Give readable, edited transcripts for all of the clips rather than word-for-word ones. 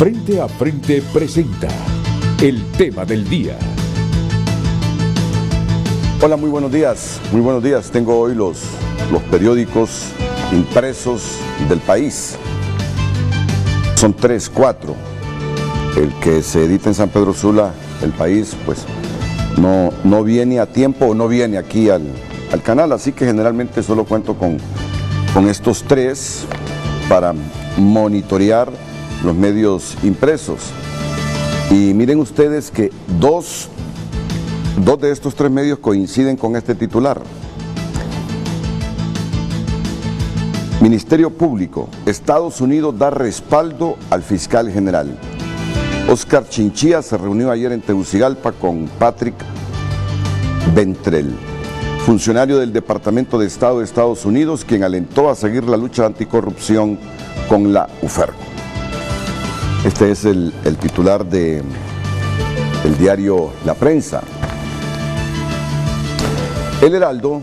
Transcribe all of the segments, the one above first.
Frente a Frente presenta el tema del día. Hola, muy buenos días. Muy buenos días. Tengo hoy los periódicos impresos del país. Son 3, 4. El que se edita en San Pedro Sula, El País, pues no viene a tiempo o no viene aquí al canal, así que generalmente solo cuento con estos 3 para monitorear los medios impresos. Y miren ustedes que dos de estos 3 medios coinciden con este titular. Ministerio Público, Estados Unidos da respaldo al fiscal general. Oscar Chinchilla se reunió ayer en Tegucigalpa con Patrick Ventrell, funcionario del Departamento de Estado de Estados Unidos, quien alentó a seguir la lucha anticorrupción con la UFERCO. Este es el titular del diario La Prensa. El Heraldo: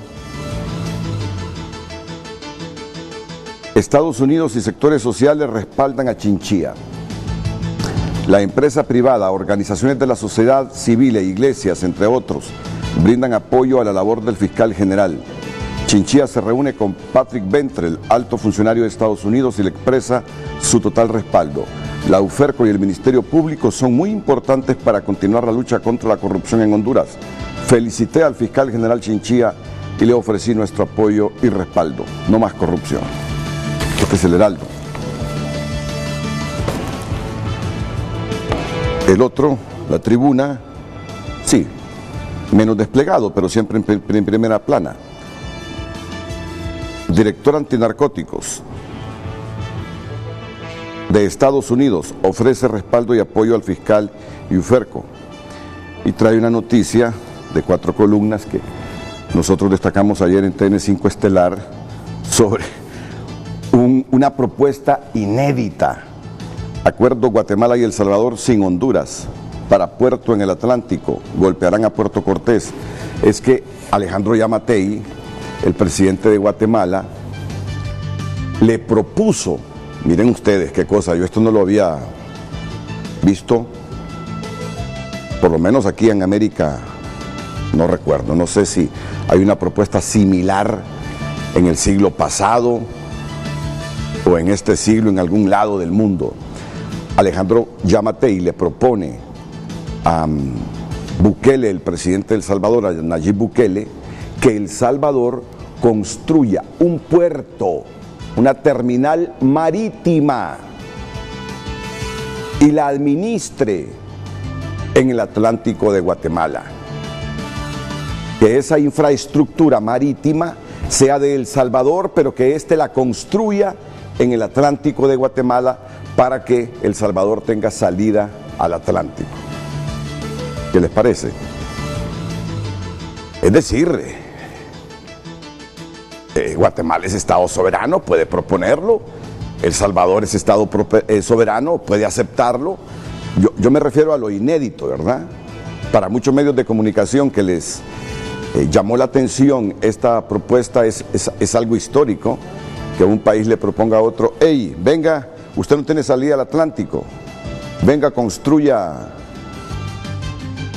Estados Unidos y sectores sociales respaldan a Chinchilla. La empresa privada, organizaciones de la sociedad civil e iglesias, entre otros, brindan apoyo a la labor del fiscal general. Chinchilla se reúne con Patrick Ventrell, alto funcionario de Estados Unidos, y le expresa su total respaldo. La UFERCO y el Ministerio Público son muy importantes para continuar la lucha contra la corrupción en Honduras. Felicité al fiscal general Chinchilla y le ofrecí nuestro apoyo y respaldo. No más corrupción. Este es el Heraldo. El otro, La Tribuna, sí, menos desplegado, pero siempre en primera plana. Director antinarcóticos de Estados Unidos ofrece respaldo y apoyo al fiscal y UFERCO. Y trae una noticia de 4 columnas que nosotros destacamos ayer en TN5 Estelar sobre una propuesta inédita. Acuerdo Guatemala y El Salvador sin Honduras para puerto en el Atlántico. Golpearán a Puerto Cortés. Es que Alejandro Yamatei, el presidente de Guatemala, le propuso, miren ustedes qué cosa, yo esto no lo había visto, por lo menos aquí en América, no recuerdo, no sé si hay una propuesta similar en el siglo pasado o en este siglo en algún lado del mundo. Alejandro Yamatei le propone a Bukele, el presidente de El Salvador, a Nayib Bukele, que El Salvador construya un puerto, una terminal marítima, y la administre en el Atlántico de Guatemala. Que esa infraestructura marítima sea de El Salvador, pero que éste la construya en el Atlántico de Guatemala para que El Salvador tenga salida al Atlántico. ¿Qué les parece? Es decir, Guatemala es Estado soberano, puede proponerlo. El Salvador es Estado soberano, puede aceptarlo. Yo me refiero a lo inédito, ¿verdad? Para muchos medios de comunicación que les llamó la atención esta propuesta, es algo histórico, que un país le proponga a otro: hey, venga, usted no tiene salida al Atlántico, venga, construya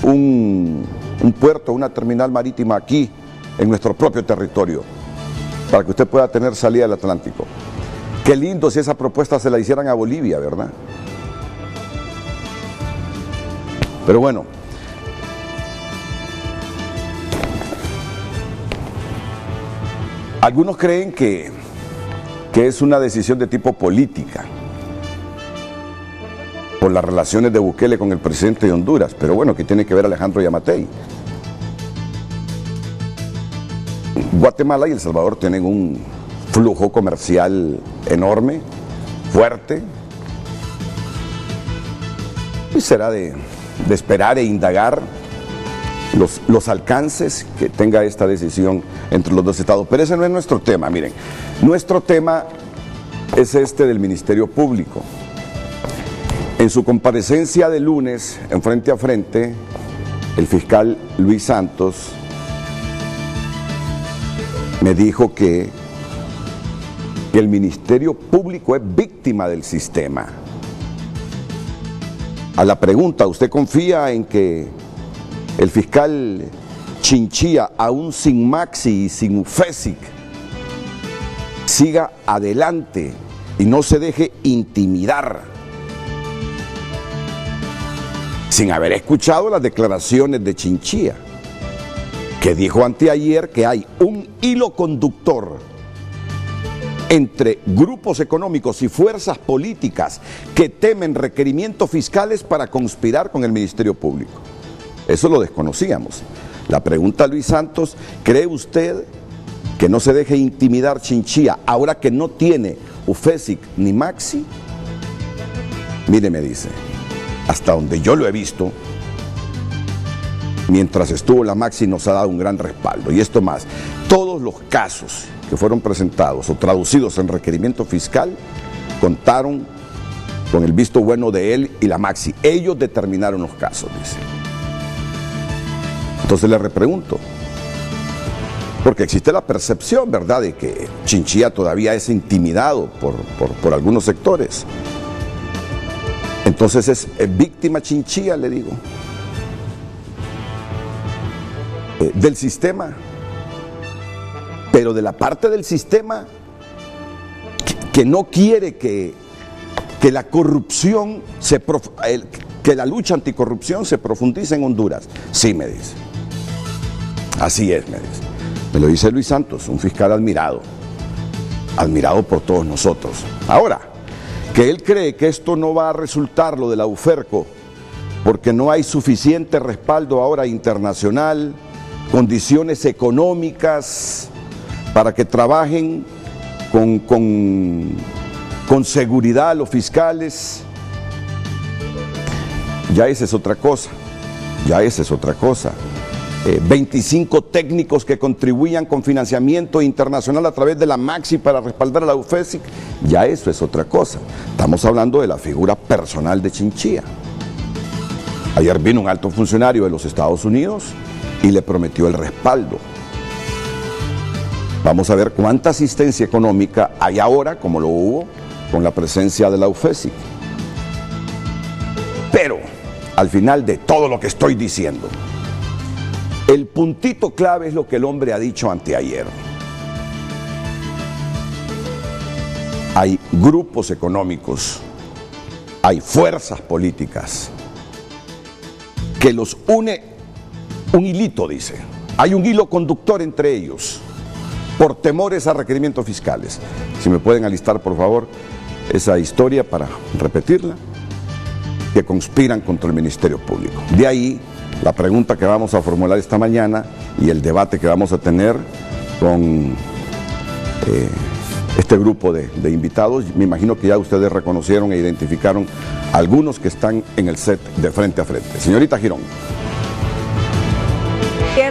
un puerto, una terminal marítima aquí, en nuestro propio territorio, para que usted pueda tener salida al Atlántico. Qué lindo si esa propuesta se la hicieran a Bolivia, ¿verdad? Pero bueno, algunos creen que es una decisión de tipo política por las relaciones de Bukele con el presidente de Honduras, pero bueno, ¿qué tiene que ver Alejandro Yamatei? Guatemala y El Salvador tienen un flujo comercial enorme, fuerte, y será de esperar e indagar los alcances que tenga esta decisión entre los dos estados. Pero ese no es nuestro tema, miren. Nuestro tema es este del Ministerio Público. En su comparecencia de lunes, en Frente a Frente, el fiscal Luis Santos me dijo que el Ministerio Público es víctima del sistema. A la pregunta, ¿usted confía en que el fiscal Chinchilla, aún sin Maxi y sin UFESIC, siga adelante y no se deje intimidar? Sin haber escuchado las declaraciones de Chinchilla, que dijo anteayer que hay un hilo conductor entre grupos económicos y fuerzas políticas que temen requerimientos fiscales para conspirar con el Ministerio Público. Eso lo desconocíamos. La pregunta, Luis Santos, ¿cree usted que no se deje intimidar Chinchilla ahora que no tiene UFESIC ni Maxi? Mire, me dice, hasta donde yo lo he visto, mientras estuvo la Maxi nos ha dado un gran respaldo. Y esto más, todos los casos que fueron presentados o traducidos en requerimiento fiscal contaron con el visto bueno de él y la Maxi. Ellos determinaron los casos, dice. Entonces le repregunto, porque existe la percepción, ¿verdad?, de que Chinchilla todavía es intimidado por algunos sectores. Entonces es víctima Chinchilla, le digo, del sistema, pero de la parte del sistema que no quiere que la corrupción, que la lucha anticorrupción se profundice en Honduras. Sí, me dice. Así es, me dice. Me lo dice Luis Santos, un fiscal admirado por todos nosotros. Ahora, que él cree que esto no va a resultar, lo de la UFERCO, porque no hay suficiente respaldo ahora internacional, condiciones económicas para que trabajen con seguridad los fiscales. Ya esa es otra cosa, 25 técnicos que contribuyan con financiamiento internacional a través de la Maxi para respaldar a la UFESIC, ya eso es otra cosa. Estamos hablando de la figura personal de Chinchilla. Ayer vino un alto funcionario de los Estados Unidos y le prometió el respaldo. Vamos a ver cuánta asistencia económica hay ahora, como lo hubo con la presencia de la UFESIC. Pero, al final de todo lo que estoy diciendo, el puntito clave es lo que el hombre ha dicho anteayer. Hay grupos económicos, hay fuerzas políticas que los une un hilito, dice. Hay un hilo conductor entre ellos por temores a requerimientos fiscales. Si me pueden alistar, por favor, esa historia para repetirla, que conspiran contra el Ministerio Público. De ahí la pregunta que vamos a formular esta mañana y el debate que vamos a tener con este grupo de invitados. Me imagino que ya ustedes reconocieron e identificaron algunos que están en el set de Frente a Frente. Señorita Girón.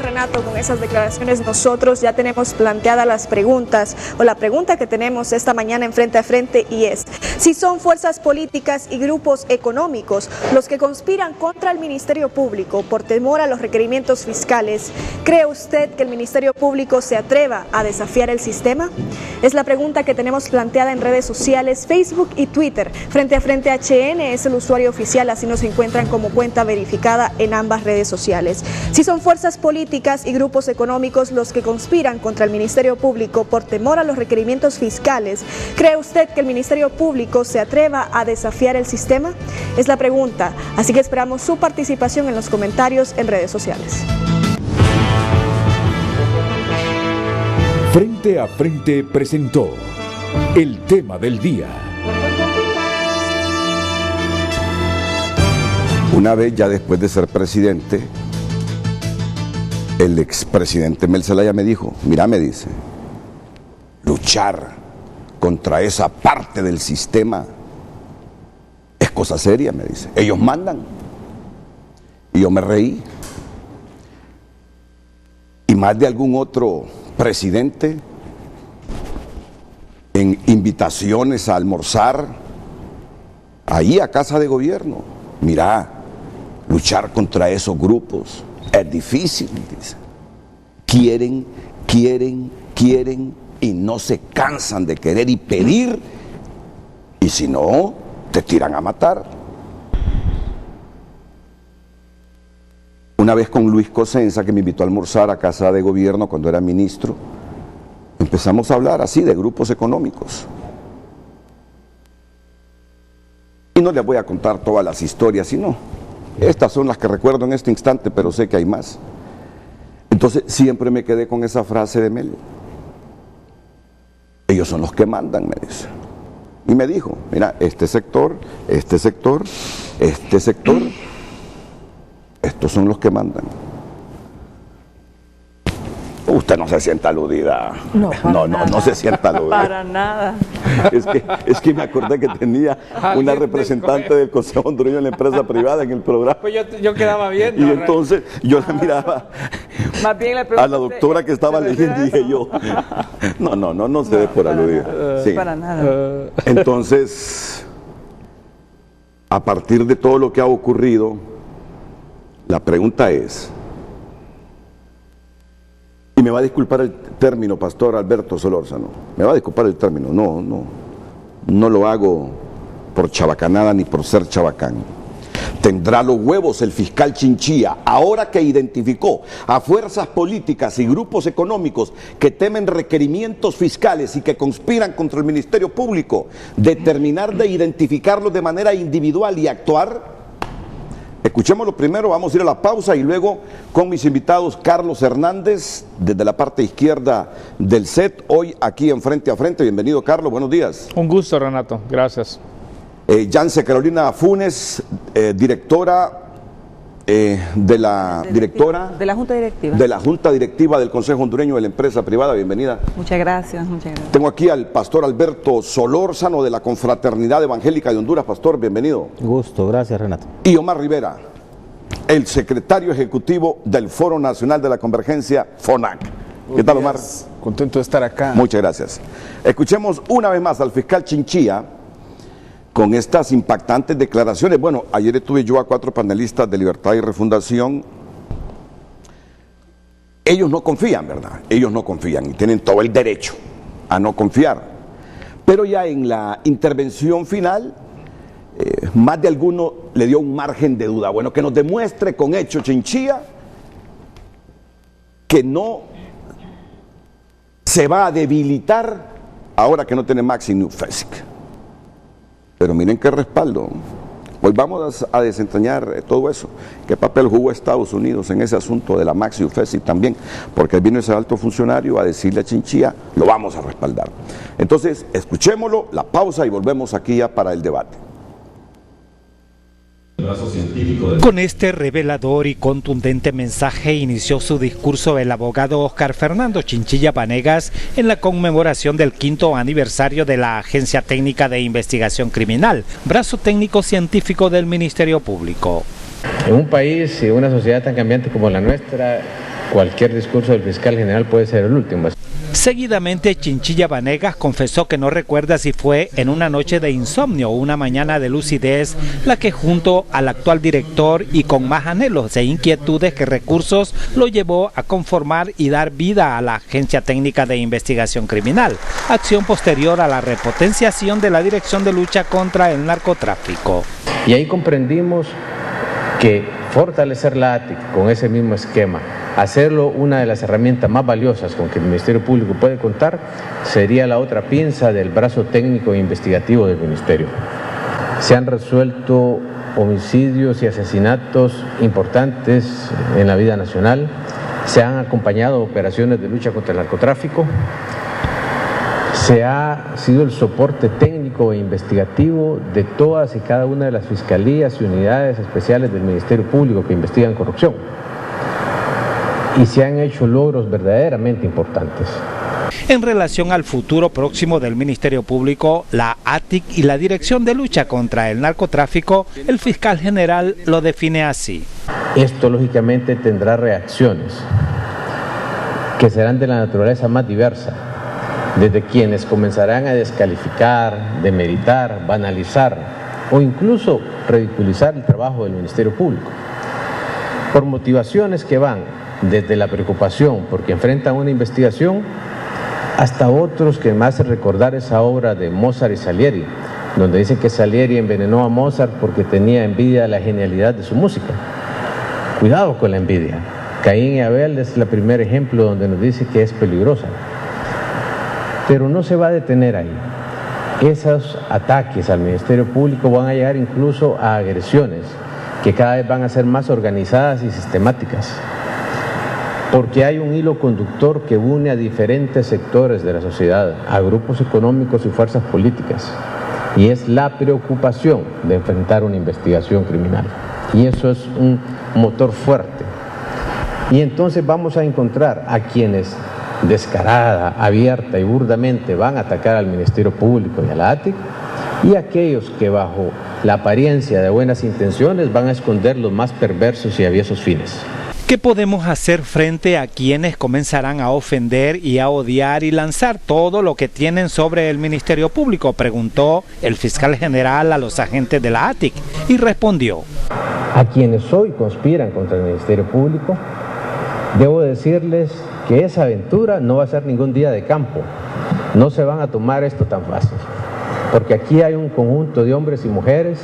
Renato, con esas declaraciones nosotros ya tenemos planteadas las preguntas, o la pregunta que tenemos esta mañana en Frente a Frente, y es: si son fuerzas políticas y grupos económicos los que conspiran contra el Ministerio Público por temor a los requerimientos fiscales, ¿cree usted que el Ministerio Público se atreva a desafiar el sistema? Es la pregunta que tenemos planteada en redes sociales, Facebook y Twitter. Frente a Frente HN es el usuario oficial, así nos encuentran como cuenta verificada en ambas redes sociales. Si son fuerzas políticas y grupos económicos los que conspiran contra el Ministerio Público por temor a los requerimientos fiscales, ¿cree usted que el Ministerio Público se atreva a desafiar el sistema? Es la pregunta, así que esperamos su participación en los comentarios en redes sociales. Frente a Frente presentó el tema del día. Una vez ya después de ser presidente, el expresidente Mel Zelaya me dijo, mira, me dice, luchar contra esa parte del sistema es cosa seria, me dice. Ellos mandan. Y yo me reí. Y más de algún otro presidente, en invitaciones a almorzar, ahí a Casa de Gobierno, mira, luchar contra esos grupos es difícil, dice. Quieren y no se cansan de querer y pedir, y si no, te tiran a matar. Una vez con Luis Cosenza, que me invitó a almorzar a Casa de Gobierno cuando era ministro, empezamos a hablar así de grupos económicos. Y no les voy a contar todas las historias, sino estas son las que recuerdo en este instante, pero sé que hay más. Entonces siempre me quedé con esa frase de Mel. Ellos son los que mandan, me dice. Y me dijo, mira, este sector, estos son los que mandan. Usted no se sienta aludida. No se sienta aludida. Para nada. Es que me acordé que tenía una representante del Consejo Hondureño de la empresa privada en el programa. Pues yo quedaba viendo. Y entonces yo la miraba Más bien le a la doctora que estaba leyendo y dije yo, no se dé por aludida. Sí. Para nada. Entonces, a partir de todo lo que ha ocurrido, la pregunta es, y me va a disculpar el término, Pastor Alberto Solórzano, me va a disculpar el término, no lo hago por chabacanada ni por ser chabacán. ¿Tendrá los huevos el fiscal Chinchilla, ahora que identificó a fuerzas políticas y grupos económicos que temen requerimientos fiscales y que conspiran contra el Ministerio Público, de terminar de identificarlos de manera individual y actuar? Escuchémoslo primero, vamos a ir a la pausa y luego con mis invitados Carlos Hernández, desde la parte izquierda del set, hoy aquí en Frente a Frente. Bienvenido, Carlos, buenos días. Un gusto, Renato, gracias. Yance Carolina Funes, directora de la Junta Directiva del Consejo Hondureño de la Empresa Privada. Bienvenida. Muchas gracias. Tengo aquí al pastor Alberto Solórzano de la Confraternidad Evangélica de Honduras. Pastor, bienvenido. Gusto, gracias, Renato. Y Omar Rivera, el secretario ejecutivo del Foro Nacional de la Convergencia, FONAC. ¿Qué tal, Omar? Contento de estar acá. Muchas gracias. Escuchemos una vez más al fiscal Chinchilla con estas impactantes declaraciones. Bueno, ayer estuve yo a 4 panelistas de Libertad y Refundación. Ellos no confían, ¿verdad? Ellos no confían y tienen todo el derecho a no confiar. Pero ya en la intervención final, más de alguno le dio un margen de duda. Bueno, que nos demuestre con hecho Chinchilla que no se va a debilitar ahora que no tiene Maxi New FESIC. Pero miren qué respaldo. Hoy vamos a desentrañar todo eso. ¿Qué papel jugó Estados Unidos en ese asunto de la Maxi UFESIC también? Porque vino ese alto funcionario a decirle a Chinchilla, lo vamos a respaldar. Entonces, escuchémoslo, la pausa y volvemos aquí ya para el debate. Con este revelador y contundente mensaje inició su discurso el abogado Oscar Fernando Chinchilla Vanegas en la conmemoración del 5º aniversario de la Agencia Técnica de Investigación Criminal, brazo técnico científico del Ministerio Público. En un país y una sociedad tan cambiante como la nuestra, cualquier discurso del fiscal general puede ser el último. Seguidamente, Chinchilla Vanegas confesó que no recuerda si fue en una noche de insomnio o una mañana de lucidez la que junto al actual director y con más anhelos e inquietudes que recursos lo llevó a conformar y dar vida a la Agencia Técnica de Investigación Criminal, acción posterior a la repotenciación de la Dirección de Lucha contra el Narcotráfico. Y ahí comprendimos que fortalecer la ATIC con ese mismo esquema, hacerlo una de las herramientas más valiosas con que el Ministerio Público puede contar, sería la otra pinza del brazo técnico e investigativo del Ministerio. Se han resuelto homicidios y asesinatos importantes en la vida nacional, se han acompañado operaciones de lucha contra el narcotráfico, se ha sido el soporte técnico e investigativo de todas y cada una de las fiscalías y unidades especiales del Ministerio Público que investigan corrupción. Y se han hecho logros verdaderamente importantes. En relación al futuro próximo del Ministerio Público, la ATIC y la Dirección de Lucha contra el Narcotráfico, el fiscal general lo define así. Esto lógicamente tendrá reacciones que serán de la naturaleza más diversa, desde quienes comenzarán a descalificar, demeritar, banalizar o incluso ridiculizar el trabajo del Ministerio Público, por motivaciones que van desde la preocupación porque enfrentan una investigación hasta otros que me hacen recordar esa obra de Mozart y Salieri, donde dice que Salieri envenenó a Mozart porque tenía envidia de la genialidad de su música. Cuidado con la envidia. Caín y Abel es el primer ejemplo donde nos dice que es peligrosa. Pero no se va a detener ahí. Esos ataques al Ministerio Público van a llegar incluso a agresiones que cada vez van a ser más organizadas y sistemáticas. Porque hay un hilo conductor que une a diferentes sectores de la sociedad, a grupos económicos y fuerzas políticas. Y es la preocupación de enfrentar una investigación criminal. Y eso es un motor fuerte. Y entonces vamos a encontrar a quienes descarada, abierta y burdamente van a atacar al Ministerio Público y a la ATIC, y aquellos que bajo la apariencia de buenas intenciones van a esconder los más perversos y aviesos fines. ¿Qué podemos hacer frente a quienes comenzarán a ofender y a odiar y lanzar todo lo que tienen sobre el Ministerio Público?, preguntó el fiscal general a los agentes de la ATIC y respondió: A quienes hoy conspiran contra el Ministerio Público, debo decirles que esa aventura no va a ser ningún día de campo. No se van a tomar esto tan fácil, porque aquí hay un conjunto de hombres y mujeres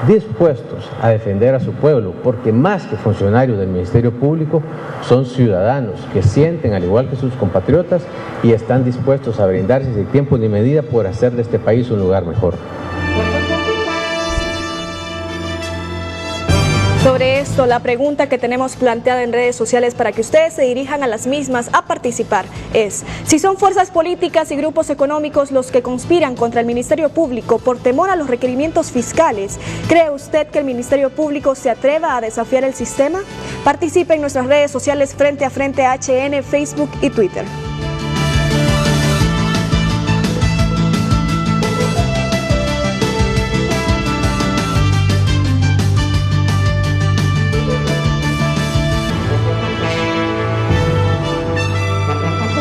dispuestos a defender a su pueblo, porque más que funcionarios del Ministerio Público son ciudadanos que sienten, al igual que sus compatriotas, y están dispuestos a brindarse sin tiempo ni medida por hacer de este país un lugar mejor. Sobre esto, la pregunta que tenemos planteada en redes sociales para que ustedes se dirijan a las mismas a participar es: si son fuerzas políticas y grupos económicos los que conspiran contra el Ministerio Público por temor a los requerimientos fiscales, ¿cree usted que el Ministerio Público se atreva a desafiar el sistema? Participe en nuestras redes sociales Frente a Frente HN, Facebook y Twitter.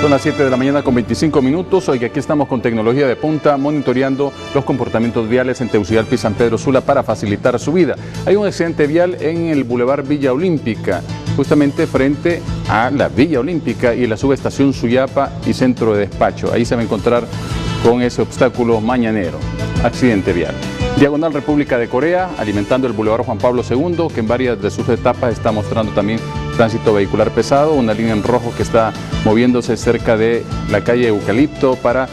Son las 7 de la mañana con 25 minutos. Hoy aquí estamos con tecnología de punta, monitoreando los comportamientos viales en Tegucigalpa y San Pedro Sula para facilitar su vida. Hay un accidente vial en el Boulevard Villa Olímpica, justamente frente a la Villa Olímpica y la subestación Suyapa y centro de despacho. Ahí se va a encontrar con ese obstáculo mañanero. Accidente vial. Diagonal República de Corea, alimentando el Boulevard Juan Pablo II, que en varias de sus etapas está mostrando también tránsito vehicular pesado, una línea en rojo que está moviéndose cerca de la calle Eucalipto para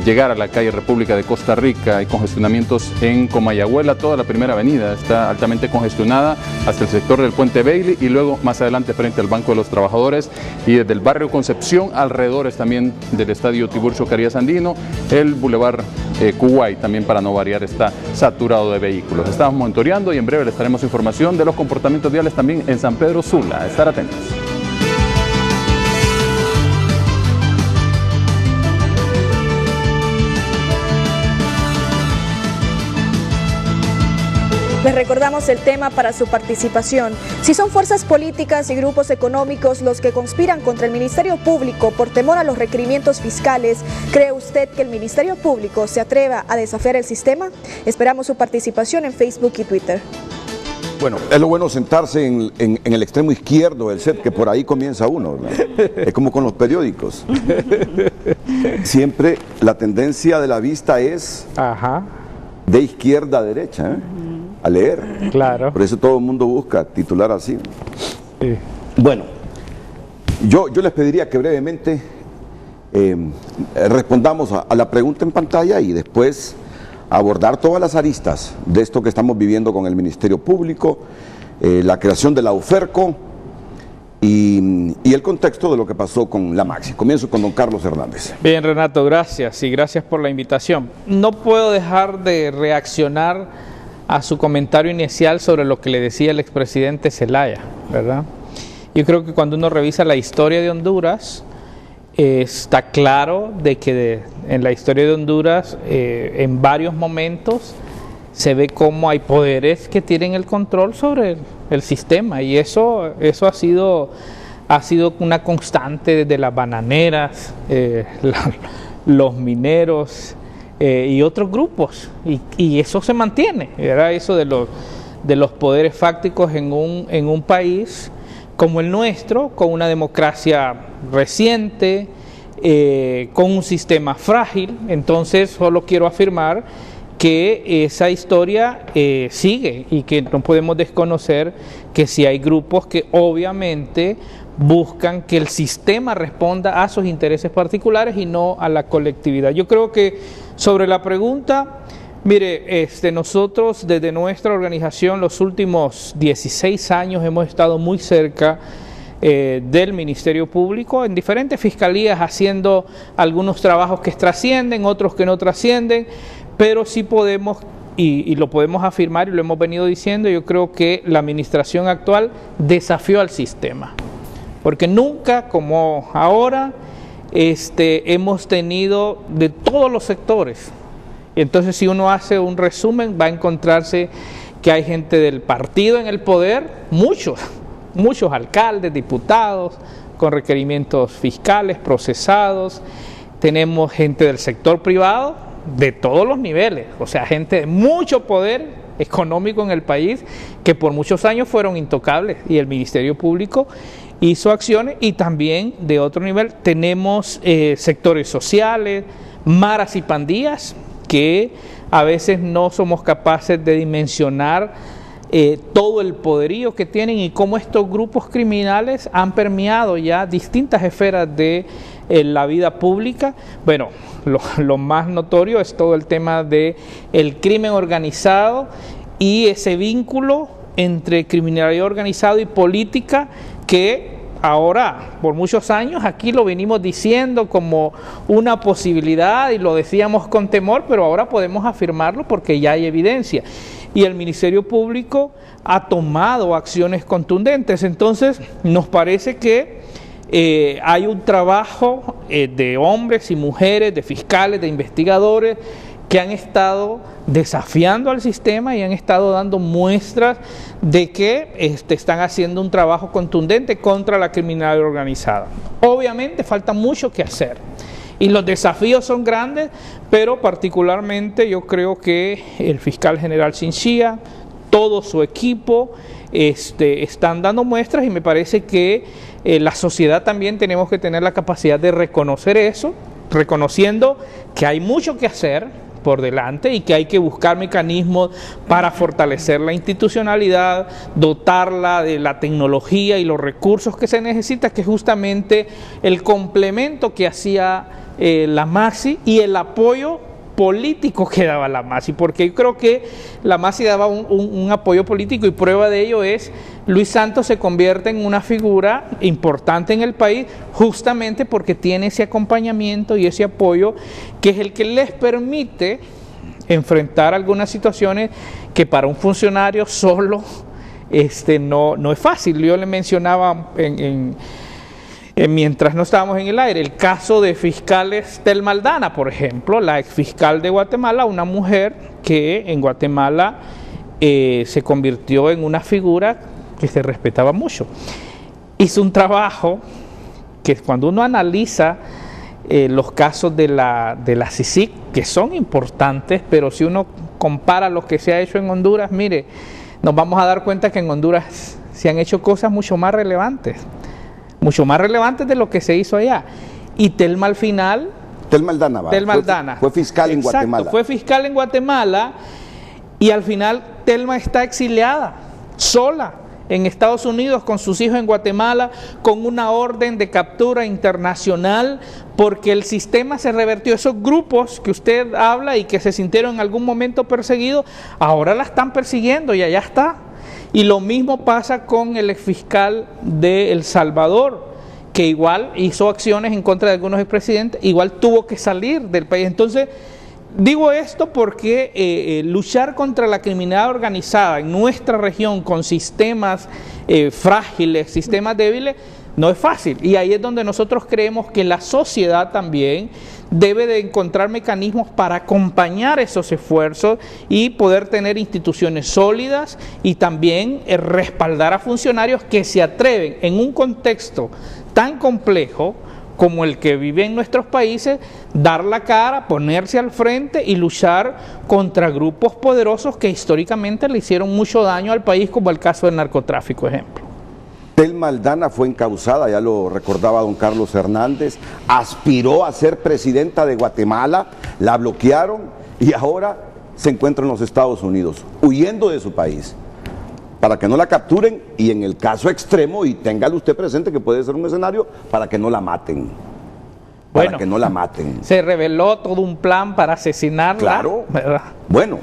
llegar a la calle República de Costa Rica. Hay congestionamientos en Comayagüela, toda la primera avenida está altamente congestionada hasta el sector del Puente Bailey y luego más adelante frente al Banco de los Trabajadores, y desde el barrio Concepción, alrededores también del Estadio Tiburcio Carías Andino, el Boulevard Kuwait también, para no variar, está saturado de vehículos. Estamos monitoreando y en breve les daremos información de los comportamientos viales también en San Pedro Sula. Estar atentos. Les recordamos el tema para su participación. Si son fuerzas políticas y grupos económicos los que conspiran contra el Ministerio Público por temor a los requerimientos fiscales, ¿cree usted que el Ministerio Público se atreva a desafiar el sistema? Esperamos su participación en Facebook y Twitter. Bueno, es lo bueno sentarse en el extremo izquierdo del set, que por ahí comienza uno, ¿verdad? Es como con los periódicos. Siempre la tendencia de la vista es de izquierda a derecha, ¿eh? A leer. Claro. Por eso todo el mundo busca titular así. Sí. Bueno, yo les pediría que brevemente respondamos a la pregunta en pantalla y después abordar todas las aristas de esto que estamos viviendo con el Ministerio Público, la creación de la UFERCO y el contexto de lo que pasó con la Maxi. Comienzo con don Carlos Hernández. Bien, Renato, gracias y gracias por la invitación. No puedo dejar de reaccionar a su comentario inicial sobre lo que le decía el expresidente Zelaya, ¿verdad? Yo creo que cuando uno revisa la historia de Honduras, está claro de que en la historia de Honduras, en varios momentos, se ve cómo hay poderes que tienen el control sobre el sistema, y eso ha sido una constante desde las bananeras, los mineros, y otros grupos, y eso se mantiene, era eso de los poderes fácticos en un país como el nuestro, con una democracia reciente, con un sistema frágil. Entonces solo quiero afirmar que esa historia sigue y que no podemos desconocer que si hay grupos que obviamente buscan que el sistema responda a sus intereses particulares y no a la colectividad. Yo creo que sobre la pregunta, mire, nosotros desde nuestra organización los últimos 16 años hemos estado muy cerca del Ministerio Público en diferentes fiscalías haciendo algunos trabajos que trascienden, otros que no trascienden, pero sí podemos y lo podemos afirmar y lo hemos venido diciendo. Yo creo que la administración actual desafió al sistema, porque nunca como ahora hemos tenido de todos los sectores. Entonces, si uno hace un resumen, va a encontrarse que hay gente del partido en el poder, muchos alcaldes, diputados, con requerimientos fiscales procesados. Tenemos gente del sector privado de todos los niveles, o sea, gente de mucho poder económico en el país que por muchos años fueron intocables y el Ministerio Público hizo acciones. Y también de otro nivel tenemos sectores sociales, maras y pandillas, que a veces no somos capaces de dimensionar todo el poderío que tienen y cómo estos grupos criminales han permeado ya distintas esferas de la vida pública. Bueno, lo más notorio es todo el tema de el crimen organizado y ese vínculo entre criminalidad organizada y política que ahora, por muchos años, aquí lo venimos diciendo como una posibilidad y lo decíamos con temor, pero ahora podemos afirmarlo porque ya hay evidencia. Y el Ministerio Público ha tomado acciones contundentes. Entonces, nos parece que hay un trabajo de hombres y mujeres, de fiscales, de investigadores, que han estado desafiando al sistema y han estado dando muestras de que están haciendo un trabajo contundente contra la criminalidad organizada. Obviamente falta mucho que hacer y los desafíos son grandes, pero particularmente yo creo que el fiscal general Chinchilla, todo su equipo están dando muestras y me parece que la sociedad también tenemos que tener la capacidad de reconocer eso, reconociendo que hay mucho que hacer por delante y que hay que buscar mecanismos para fortalecer la institucionalidad, dotarla de la tecnología y los recursos que se necesita, que es justamente el complemento que hacía la MAXI y el apoyo político que daba la MAXI, porque yo creo que la MAXI daba un apoyo político y prueba de ello es Luis Santos se convierte en una figura importante en el país justamente porque tiene ese acompañamiento y ese apoyo que es el que les permite enfrentar algunas situaciones que para un funcionario solo no es fácil. Yo le mencionaba mientras no estábamos en el aire, el caso de fiscales Telma Aldana, por ejemplo, la exfiscal de Guatemala, una mujer que en Guatemala se convirtió en una figura que se respetaba mucho. Hizo un trabajo que cuando uno analiza los casos de la CICIG, que son importantes, pero si uno compara lo que se ha hecho en Honduras, mire, nos vamos a dar cuenta que en Honduras se han hecho cosas mucho más relevantes de lo que se hizo allá. Y Telma al final... Telma Aldana fue fiscal en Guatemala. Fue fiscal en Guatemala y al final Telma está exiliada, sola, en Estados Unidos con sus hijos en Guatemala, con una orden de captura internacional, porque el sistema se revertió. Esos grupos que usted habla y que se sintieron en algún momento perseguidos, ahora la están persiguiendo y allá está. Y lo mismo pasa con el exfiscal de El Salvador, que igual hizo acciones en contra de algunos expresidentes, igual tuvo que salir del país. Entonces, digo esto porque luchar contra la criminalidad organizada en nuestra región con sistemas frágiles, sistemas débiles, no es fácil. Y ahí es donde nosotros creemos que la sociedad también debe de encontrar mecanismos para acompañar esos esfuerzos y poder tener instituciones sólidas y también respaldar a funcionarios que se atreven en un contexto tan complejo como el que vive en nuestros países, dar la cara, ponerse al frente y luchar contra grupos poderosos que históricamente le hicieron mucho daño al país, como el caso del narcotráfico, ejemplo. Telma Aldana fue encausada, ya lo recordaba don Carlos Hernández, aspiró a ser presidenta de Guatemala, la bloquearon y ahora se encuentra en los Estados Unidos, huyendo de su país, para que no la capturen y en el caso extremo, y téngalo usted presente que puede ser un escenario para que no la maten. Para Bueno, que no la maten. Se reveló todo un plan para asesinarla. Claro. ¿Verdad? Bueno,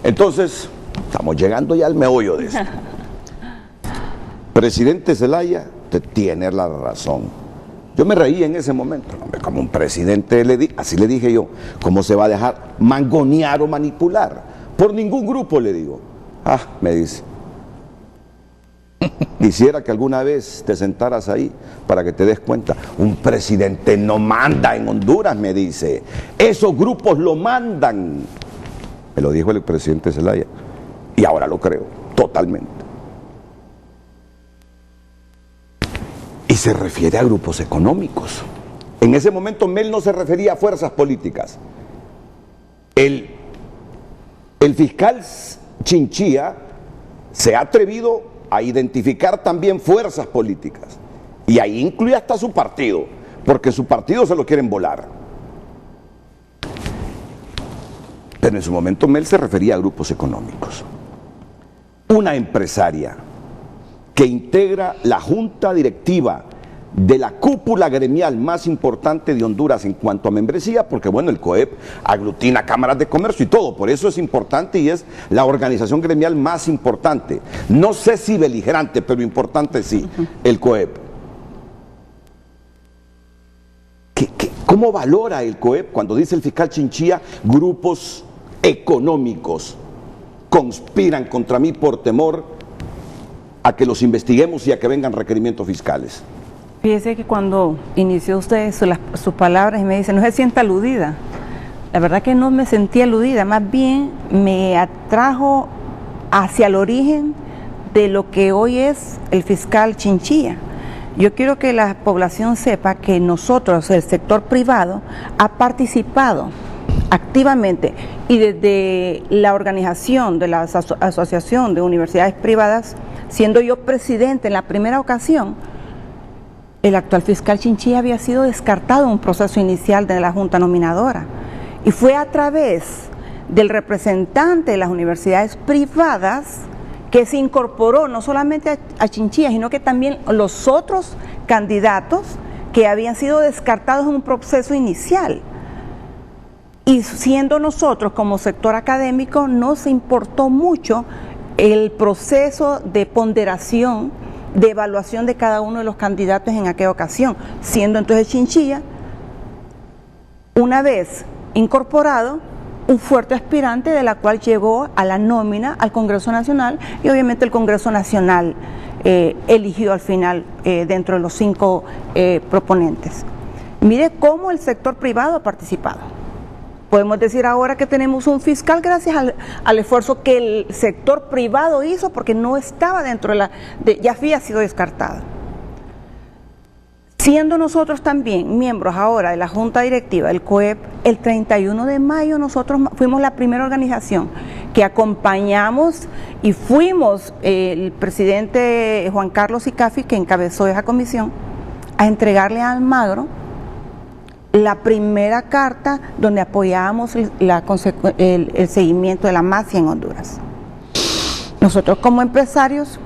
entonces, estamos llegando ya al meollo de esto. Presidente Zelaya, usted tiene la razón. Yo me reí en ese momento, hombre, como un presidente, así le dije yo, ¿cómo se va a dejar mangonear o manipular? Por ningún grupo, le digo. Ah, me dice. Quisiera que alguna vez te sentaras ahí para que te des cuenta. Un presidente no manda en Honduras, me dice. Esos grupos lo mandan. Me lo dijo el presidente Zelaya. Y ahora lo creo, totalmente. Y se refiere a grupos económicos. En ese momento Mel no se refería a fuerzas políticas. El fiscal Chinchilla se ha atrevido a identificar también fuerzas políticas. Y ahí incluye hasta su partido, porque su partido se lo quieren volar. Pero en su momento Mel se refería a grupos económicos. Una empresaria que integra la junta directiva de la cúpula gremial más importante de Honduras en cuanto a membresía, porque bueno, el COEP aglutina cámaras de comercio y todo, por eso es importante y es la organización gremial más importante. No sé si beligerante, pero importante sí, el COEP. ¿Cómo valora el COEP cuando dice el fiscal Chinchilla, grupos económicos conspiran contra mí por temor a que los investiguemos y a que vengan requerimientos fiscales? Fíjese que cuando inició usted sus palabras y me dice, no se sienta aludida. La verdad que no me sentí aludida, más bien me atrajo hacia el origen de lo que hoy es el fiscal Chinchilla. Yo quiero que la población sepa que nosotros, el sector privado, ha participado activamente y desde la organización de la Asociación de Universidades Privadas, siendo yo presidente en la primera ocasión, el actual fiscal Chinchilla había sido descartado en un proceso inicial de la Junta Nominadora. Y fue a través del representante de las universidades privadas que se incorporó no solamente a Chinchilla, sino que también los otros candidatos que habían sido descartados en un proceso inicial. Y siendo nosotros como sector académico, nos importó mucho el proceso de ponderación, de evaluación de cada uno de los candidatos en aquella ocasión, siendo entonces Chinchilla, una vez incorporado, un fuerte aspirante de la cual llegó a la nómina al Congreso Nacional y obviamente el Congreso Nacional eligió al final dentro de los 5 proponentes. Mire cómo el sector privado ha participado. Podemos decir ahora que tenemos un fiscal gracias al esfuerzo que el sector privado hizo porque no estaba dentro ya había sido descartado. Siendo nosotros también miembros ahora de la Junta Directiva del COEP, el 31 de mayo nosotros fuimos la primera organización que acompañamos y fuimos el presidente Juan Carlos Icafi, que encabezó esa comisión, a entregarle a Almagro la primera carta donde apoyábamos el seguimiento de la mafia en Honduras. Nosotros como empresarios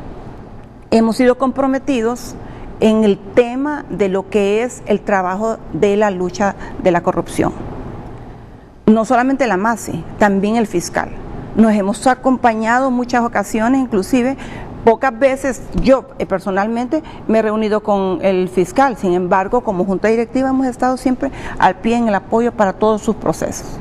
hemos sido comprometidos en el tema de lo que es el trabajo de la lucha de la corrupción. No solamente la MASI, también el fiscal. Nos hemos acompañado en muchas ocasiones, inclusive pocas veces yo personalmente me he reunido con el fiscal, sin embargo, como junta directiva hemos estado siempre al pie en el apoyo para todos sus procesos.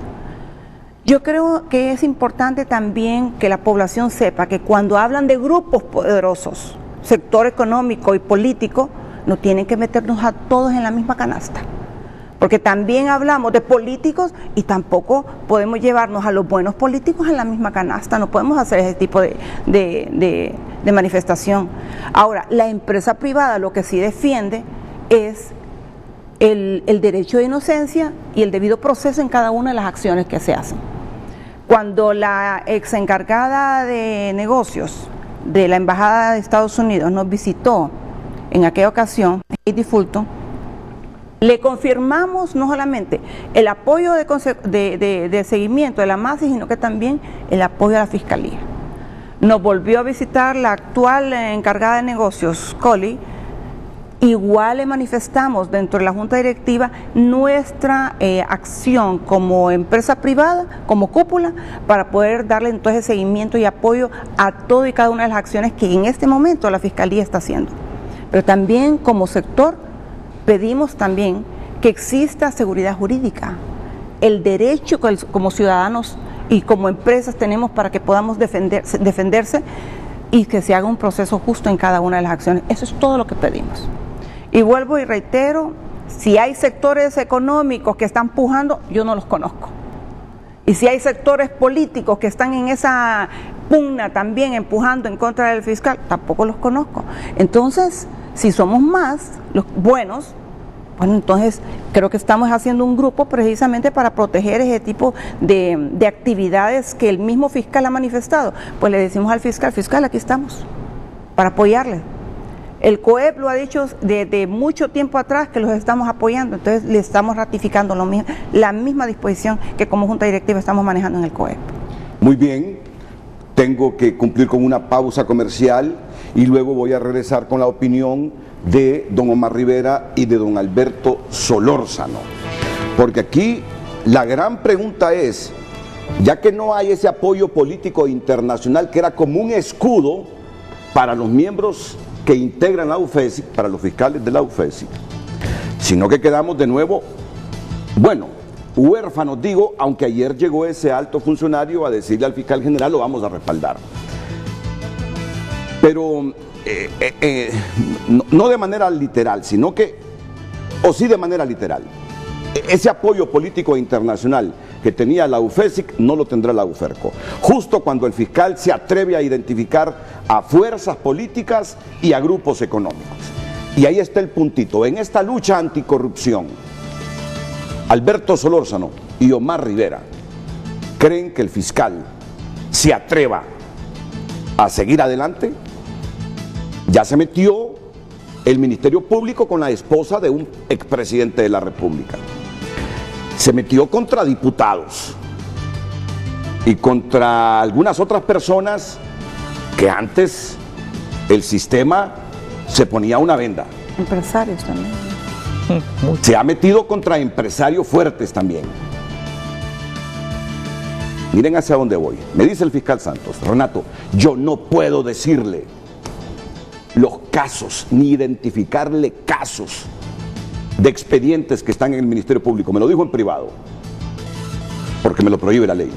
Yo creo que es importante también que la población sepa que cuando hablan de grupos poderosos, sector económico y político, no tienen que meternos a todos en la misma canasta. Porque también hablamos de políticos y tampoco podemos llevarnos a los buenos políticos en la misma canasta, no podemos hacer ese tipo de manifestación. Ahora, la empresa privada lo que sí defiende es el derecho de inocencia y el debido proceso en cada una de las acciones que se hacen. Cuando la ex encargada de negocios de la Embajada de Estados Unidos nos visitó en aquella ocasión, Heidi Fulton, Le confirmamos no solamente el apoyo de seguimiento de la MASI, sino que también el apoyo a la Fiscalía. Nos volvió a visitar la actual encargada de negocios, Coli. Igual le manifestamos dentro de la Junta Directiva nuestra acción como empresa privada, como cúpula, para poder darle entonces seguimiento y apoyo a todo y cada una de las acciones que en este momento la Fiscalía está haciendo. Pero también como sector pedimos también que exista seguridad jurídica, el derecho que como ciudadanos y como empresas tenemos para que podamos defenderse y que se haga un proceso justo en cada una de las acciones. Eso es todo lo que pedimos. Y vuelvo y reitero, si hay sectores económicos que están pujando, yo no los conozco. Y si hay sectores políticos que están en esa pugna también empujando en contra del fiscal, tampoco los conozco. Entonces, si somos más los buenos, bueno, entonces creo que estamos haciendo un grupo precisamente para proteger ese tipo de actividades que el mismo fiscal ha manifestado. Pues le decimos al fiscal, aquí estamos, para apoyarle. El COEP lo ha dicho desde mucho tiempo atrás que los estamos apoyando, entonces le estamos ratificando la misma disposición que como Junta Directiva estamos manejando en el COEP. Muy bien, tengo que cumplir con una pausa comercial y luego voy a regresar con la opinión de don Omar Rivera y de don Alberto Solórzano. Porque aquí la gran pregunta es, ya que no hay ese apoyo político internacional que era como un escudo para los miembros que integran la UFESI, para los fiscales de la UFESI, sino que quedamos de nuevo, bueno, huérfanos digo, aunque ayer llegó ese alto funcionario a decirle al fiscal general, lo vamos a respaldar. Pero no de manera literal, sino que, o sí de manera literal, ese apoyo político internacional que tenía la UFESIC no lo tendrá la UFERCO. Justo cuando el fiscal se atreve a identificar a fuerzas políticas y a grupos económicos. Y ahí está el puntito. En esta lucha anticorrupción, Alberto Solórzano y Omar Rivera creen que el fiscal se atreva a seguir adelante. Ya se metió el Ministerio Público con la esposa de un expresidente de la República. Se metió contra diputados y contra algunas otras personas que antes el sistema se ponía una venda. Empresarios también. Se ha metido contra empresarios fuertes también. Miren hacia dónde voy. Me dice el fiscal Santos, Renato, yo no puedo decirle los casos ni identificarle casos de expedientes que están en el Ministerio Público, me lo dijo en privado, porque me lo prohíbe la ley.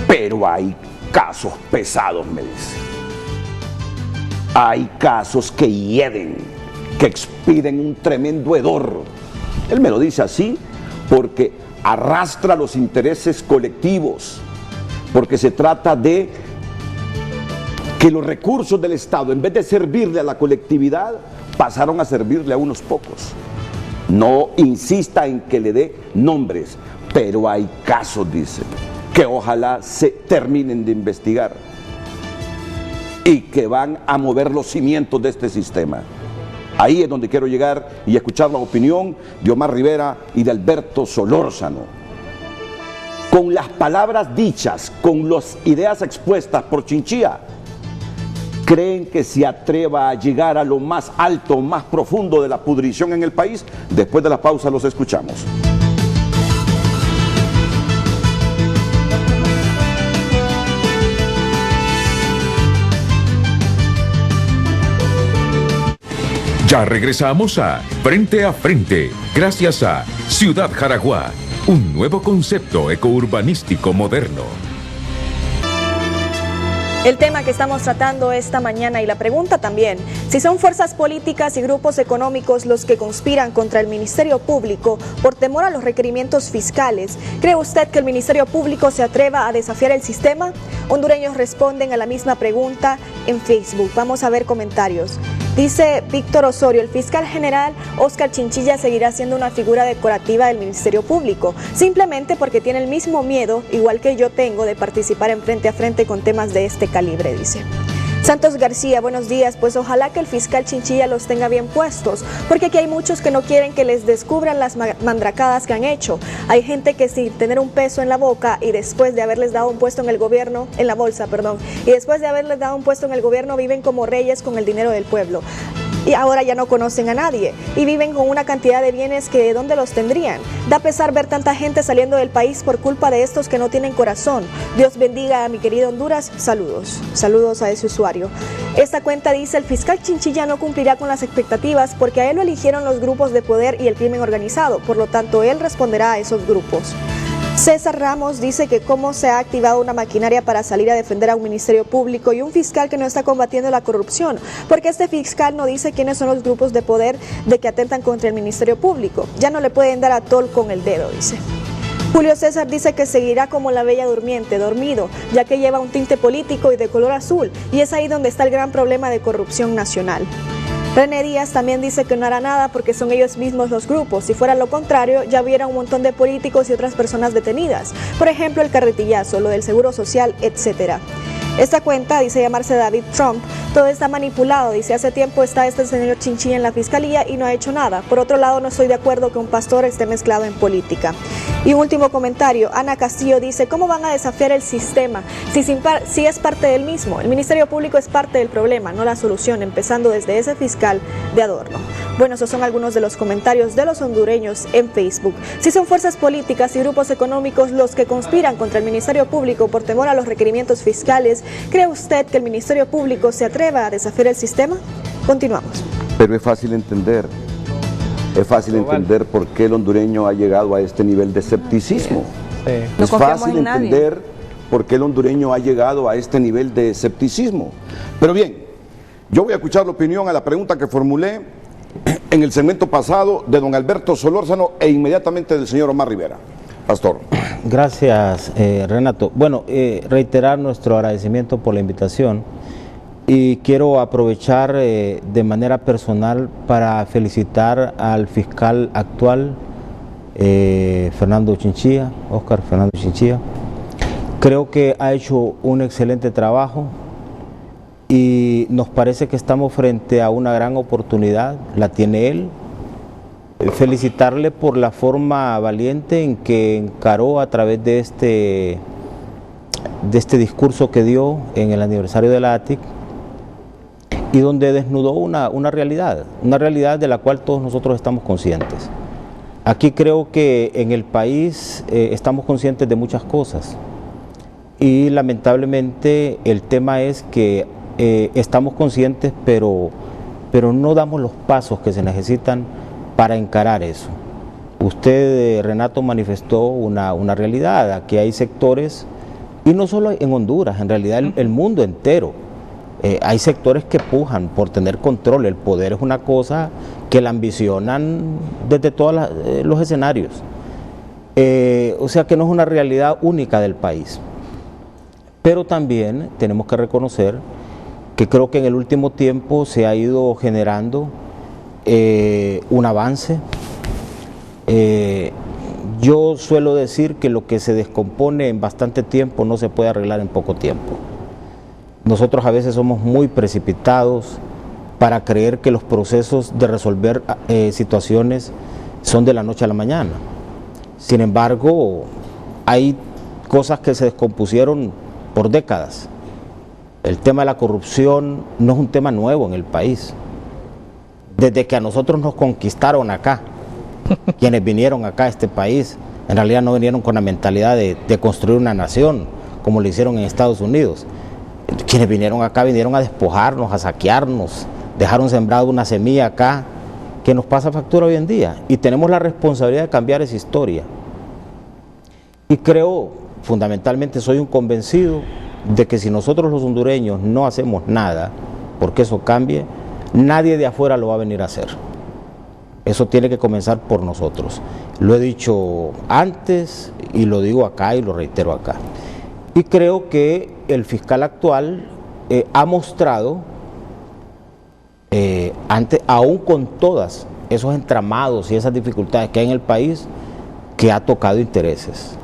Pero hay casos pesados, me dice. Hay casos que hieden, que expiden un tremendo hedor. Él me lo dice así porque arrastra los intereses colectivos, porque se trata de que los recursos del Estado, en vez de servirle a la colectividad, pasaron a servirle a unos pocos. No insista en que le dé nombres, pero hay casos, dice, que ojalá se terminen de investigar y que van a mover los cimientos de este sistema. Ahí es donde quiero llegar y escuchar la opinión de Omar Rivera y de Alberto Solórzano. Con las palabras dichas, con las ideas expuestas por Chinchilla, ¿creen que se atreva a llegar a lo más alto, más profundo de la pudrición en el país? Después de la pausa los escuchamos. Ya regresamos a Frente, gracias a Ciudad Jaraguá, un nuevo concepto ecourbanístico moderno. El tema que estamos tratando esta mañana y la pregunta también, si son fuerzas políticas y grupos económicos los que conspiran contra el Ministerio Público por temor a los requerimientos fiscales, ¿cree usted que el Ministerio Público se atreva a desafiar el sistema? Hondureños responden a la misma pregunta en Facebook. Vamos a ver comentarios. Dice Víctor Osorio, el fiscal general Óscar Chinchilla seguirá siendo una figura decorativa del Ministerio Público, simplemente porque tiene el mismo miedo, igual que yo tengo, de participar en frente a frente con temas de este calibre, dice. Santos García, buenos días. Pues ojalá que el fiscal Chinchilla los tenga bien puestos, porque aquí hay muchos que no quieren que les descubran las mandracadas que han hecho. Hay gente que sin tener un peso en la boca y después de haberles dado un puesto en el gobierno, en la bolsa, perdón, y después de haberles dado un puesto en el gobierno viven como reyes con el dinero del pueblo. Y ahora ya no conocen a nadie y viven con una cantidad de bienes que ¿de dónde los tendrían? Da pesar ver tanta gente saliendo del país por culpa de estos que no tienen corazón. Dios bendiga a mi querido Honduras. Saludos. Saludos a ese usuario. Esta cuenta dice: el fiscal Chinchilla no cumplirá con las expectativas porque a él lo eligieron los grupos de poder y el crimen organizado. Por lo tanto, él responderá a esos grupos. César Ramos dice que cómo se ha activado una maquinaria para salir a defender a un ministerio público y un fiscal que no está combatiendo la corrupción, porque este fiscal no dice quiénes son los grupos de poder de que atentan contra el ministerio público. Ya no le pueden dar a tol con el dedo, dice. Julio César dice que seguirá como la bella durmiente, dormido, ya que lleva un tinte político y de color azul, y es ahí donde está el gran problema de corrupción nacional. René Díaz también dice que no hará nada porque son ellos mismos los grupos. Si fuera lo contrario, ya hubiera un montón de políticos y otras personas detenidas. Por ejemplo, el carretillazo, lo del seguro social, etcétera. Esta cuenta dice llamarse David Trump. Todo está manipulado, dice: hace tiempo está este señor Chinchilla en la fiscalía y no ha hecho nada. Por otro lado, no estoy de acuerdo que un pastor esté mezclado en política. Y un último comentario, Ana Castillo dice: ¿cómo van a desafiar el sistema si es parte del mismo? El Ministerio Público es parte del problema, no la solución, empezando desde ese fiscal de adorno. Bueno, esos son algunos de los comentarios de los hondureños en Facebook. Si son fuerzas políticas y grupos económicos los que conspiran contra el Ministerio Público por temor a los requerimientos fiscales, ¿cree usted que el Ministerio Público se atreva a desafiar el sistema? Continuamos. Pero es fácil entender. Es fácil entender por qué el hondureño ha llegado a este nivel de escepticismo. No Es confiamos fácil en nadie. entender por qué el hondureño ha llegado a este nivel de escepticismo. Pero bien, yo voy a escuchar la opinión a la pregunta que formulé en el segmento pasado de don Alberto Solórzano e inmediatamente del señor Omar Rivera. Pastor. Gracias, Renato. Bueno, reiterar nuestro agradecimiento por la invitación. Y quiero aprovechar de manera personal para felicitar al fiscal actual, Fernando Chinchilla, Óscar Fernando Chinchilla. Creo que ha hecho un excelente trabajo y nos parece que estamos frente a una gran oportunidad, la tiene él. Felicitarle por la forma valiente en que encaró a través de este discurso que dio en el aniversario de la ATIC, y donde desnudó una realidad de la cual todos nosotros estamos conscientes. Aquí creo que en el país estamos conscientes de muchas cosas y lamentablemente el tema es que estamos conscientes pero no damos los pasos que se necesitan para encarar eso. Usted, Renato, manifestó una realidad. Aquí hay sectores, y no solo en Honduras, en realidad el mundo entero. Hay sectores que pujan por tener control. El poder es una cosa que la ambicionan desde todos los escenarios. O sea que no es una realidad única del país. Pero también tenemos que reconocer que creo que en el último tiempo se ha ido generando un avance. Yo suelo decir que lo que se descompone en bastante tiempo no se puede arreglar en poco tiempo. Nosotros a veces somos muy precipitados para creer que los procesos de resolver situaciones son de la noche a la mañana. Sin embargo, hay cosas que se descompusieron por décadas. El tema de la corrupción no es un tema nuevo en el país. Desde que a nosotros nos conquistaron acá, quienes vinieron acá a este país, en realidad no vinieron con la mentalidad de construir una nación, como lo hicieron en Estados Unidos. Quienes vinieron acá vinieron a despojarnos, a saquearnos, dejaron sembrada una semilla acá que nos pasa factura hoy en día y tenemos la responsabilidad de cambiar esa historia. Y creo, fundamentalmente soy un convencido de que si nosotros los hondureños no hacemos nada porque eso cambie, nadie de afuera lo va a venir a hacer. Eso tiene que comenzar por nosotros. Lo he dicho antes y lo digo acá y lo reitero acá. Y creo que el fiscal actual ha mostrado, aún con todas esos entramados y esas dificultades que hay en el país, que ha tocado intereses.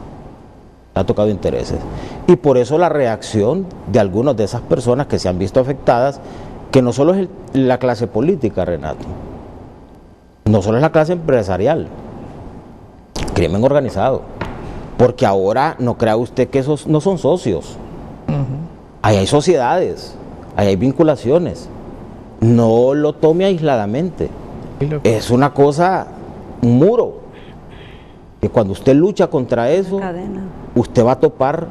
Y por eso la reacción de algunas de esas personas que se han visto afectadas, que no solo es la clase política, Renato, no solo es la clase empresarial, crimen organizado, porque ahora no crea usted que esos no son socios, ahí hay sociedades, ahí hay vinculaciones, no lo tome aisladamente, es una cosa, un muro, que cuando usted lucha contra eso, usted va a topar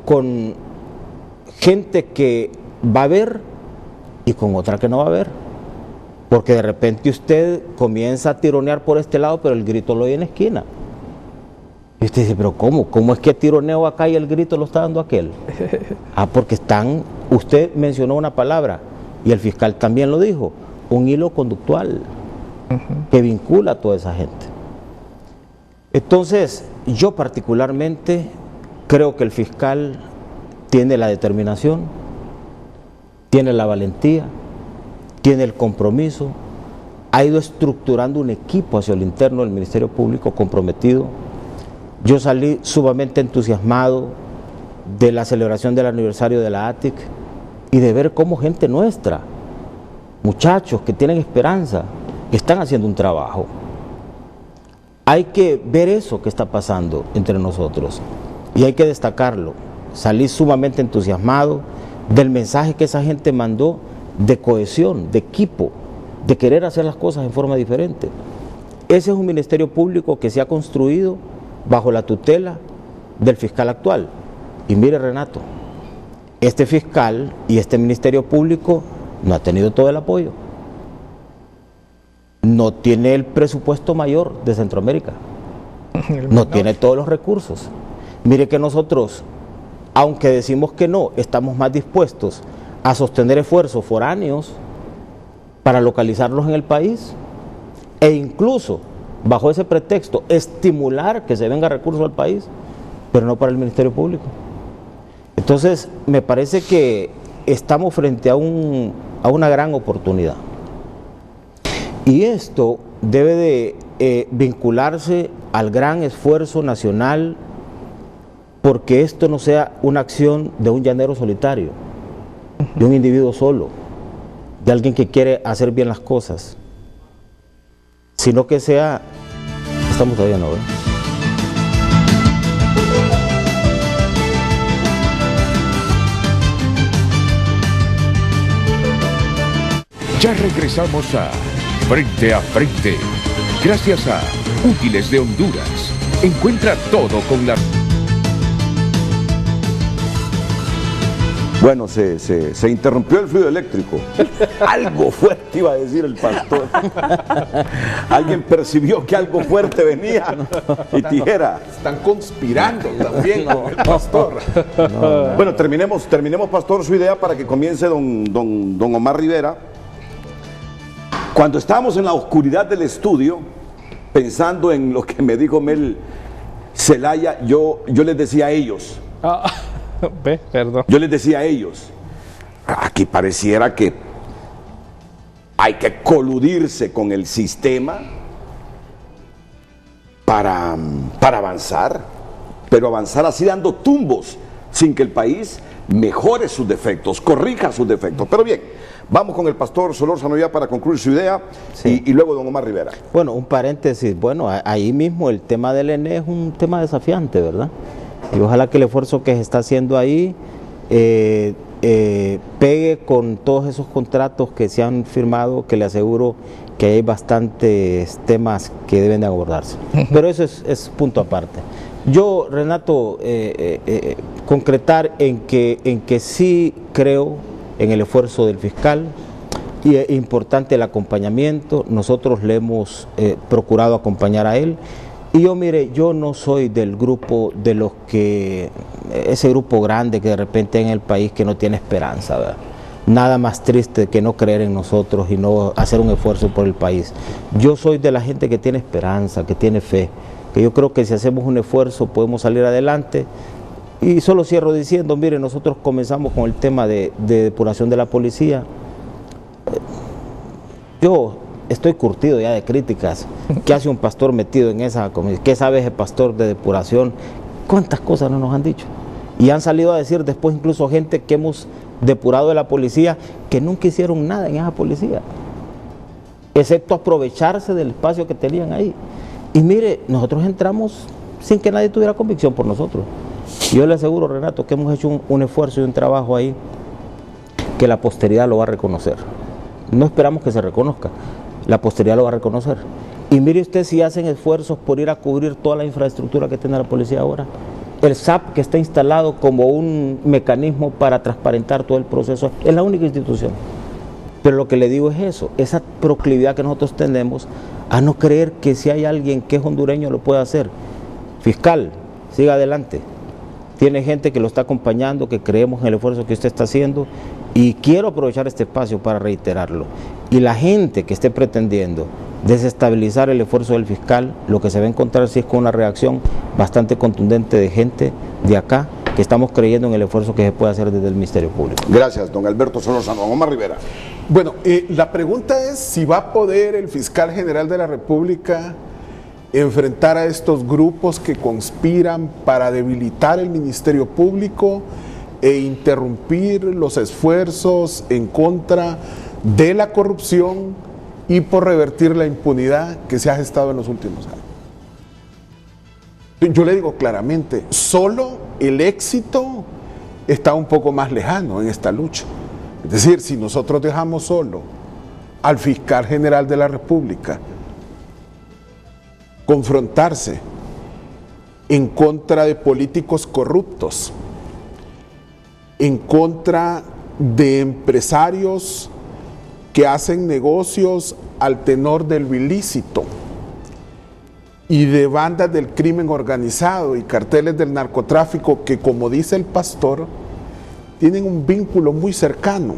con gente que va a ver y con otra que no va a ver, porque de repente usted comienza a tironear por este lado, pero el grito lo oye en la esquina. Y usted dice, pero ¿cómo es que tironeo acá y el grito lo está dando aquel? Porque usted mencionó una palabra, y el fiscal también lo dijo, un hilo conductual que vincula a toda esa gente. Entonces, yo particularmente creo que el fiscal tiene la determinación, tiene la valentía, tiene el compromiso, ha ido estructurando un equipo hacia el interno del Ministerio Público comprometido. Yo salí sumamente entusiasmado de la celebración del aniversario de la ATIC y de ver cómo gente nuestra, muchachos que tienen esperanza, están haciendo un trabajo. Hay que ver eso que está pasando entre nosotros y hay que destacarlo. Salí sumamente entusiasmado del mensaje que esa gente mandó de cohesión, de equipo, de querer hacer las cosas en forma diferente. Ese es un ministerio público que se ha construido bajo la tutela del fiscal actual. Y mire, Renato, este fiscal y este ministerio público no ha tenido todo el apoyo. No tiene el presupuesto mayor de Centroamérica. No tiene todos los recursos. Mire que nosotros, aunque decimos que no, estamos más dispuestos a sostener esfuerzos foráneos para localizarlos en el país e incluso, bajo ese pretexto, estimular que se venga recursos al país, pero no para el Ministerio Público. Entonces, me parece que estamos frente a una gran oportunidad. Y esto debe de vincularse al gran esfuerzo nacional, porque esto no sea una acción de un llanero solitario, de un individuo solo, de alguien que quiere hacer bien las cosas, sino que sea, estamos todavía no, ¿eh? Ya regresamos a Frente a Frente. Gracias a Útiles de Honduras. Encuentra todo con la... Bueno, se interrumpió el fluido eléctrico. Algo fuerte iba a decir el pastor. Alguien percibió que algo fuerte venía y tijera. Están conspirando también con el pastor. Bueno, terminemos, pastor, su idea para que comience don Omar Rivera. Cuando estábamos en la oscuridad del estudio, pensando en lo que me dijo Mel Zelaya, yo les decía a ellos. Perdón. Yo les decía a ellos, aquí pareciera que hay que coludirse con el sistema para avanzar, pero avanzar así dando tumbos, sin que el país mejore sus defectos, corrija sus defectos. Pero bien, vamos con el pastor Solórzano ya para concluir su idea, sí. y luego don Omar Rivera. Bueno, un paréntesis, bueno, ahí mismo el tema del ENE es un tema desafiante, ¿verdad? Y ojalá que el esfuerzo que se está haciendo ahí pegue con todos esos contratos que se han firmado, que le aseguro que hay bastantes temas que deben de abordarse. Pero eso es punto aparte. Yo, Renato, concretar en que sí creo en el esfuerzo del fiscal y es importante el acompañamiento. Nosotros le hemos procurado acompañar a él. Y yo, mire, yo no soy del grupo de los que, ese grupo grande que de repente hay en el país que no tiene esperanza, ¿verdad? Nada más triste que no creer en nosotros y no hacer un esfuerzo por el país. Yo soy de la gente que tiene esperanza, que tiene fe, que yo creo que si hacemos un esfuerzo podemos salir adelante. Y solo cierro diciendo, mire, nosotros comenzamos con el tema de depuración de la policía. Yo estoy curtido ya de críticas. ¿Qué hace un pastor metido en esa comisión? ¿Qué sabe ese pastor de depuración? ¿Cuántas cosas no nos han dicho? Y han salido a decir después incluso gente que hemos depurado de la policía que nunca hicieron nada en esa policía, excepto aprovecharse del espacio que tenían ahí. Y mire, nosotros entramos sin que nadie tuviera convicción por nosotros. Yo le aseguro, Renato, que hemos hecho un esfuerzo y un trabajo ahí que la posteridad lo va a reconocer. No esperamos que se reconozca, la posteridad lo va a reconocer. Y mire usted si hacen esfuerzos por ir a cubrir toda la infraestructura que tiene la policía ahora. El SAP, que está instalado como un mecanismo para transparentar todo el proceso, es la única institución. Pero lo que le digo es eso, esa proclividad que nosotros tenemos a no creer que si hay alguien que es hondureño lo puede hacer. Fiscal, siga adelante. Tiene gente que lo está acompañando, que creemos en el esfuerzo que usted está haciendo, y quiero aprovechar este espacio para reiterarlo. Y la gente que esté pretendiendo desestabilizar el esfuerzo del fiscal, lo que se va a encontrar sí es con una reacción bastante contundente de gente de acá, que estamos creyendo en el esfuerzo que se puede hacer desde el Ministerio Público. Gracias, don Alberto Solórzano. Omar Rivera. Bueno, la pregunta es si va a poder el fiscal general de la República enfrentar a estos grupos que conspiran para debilitar el Ministerio Público e interrumpir los esfuerzos en contra de la corrupción y por revertir la impunidad que se ha gestado en los últimos años. Yo le digo claramente, solo el éxito está un poco más lejano en esta lucha. Es decir, si nosotros dejamos solo al fiscal general de la República confrontarse en contra de políticos corruptos, en contra de empresarios que hacen negocios al tenor de lo ilícito y de bandas del crimen organizado y carteles del narcotráfico que, como dice el pastor, tienen un vínculo muy cercano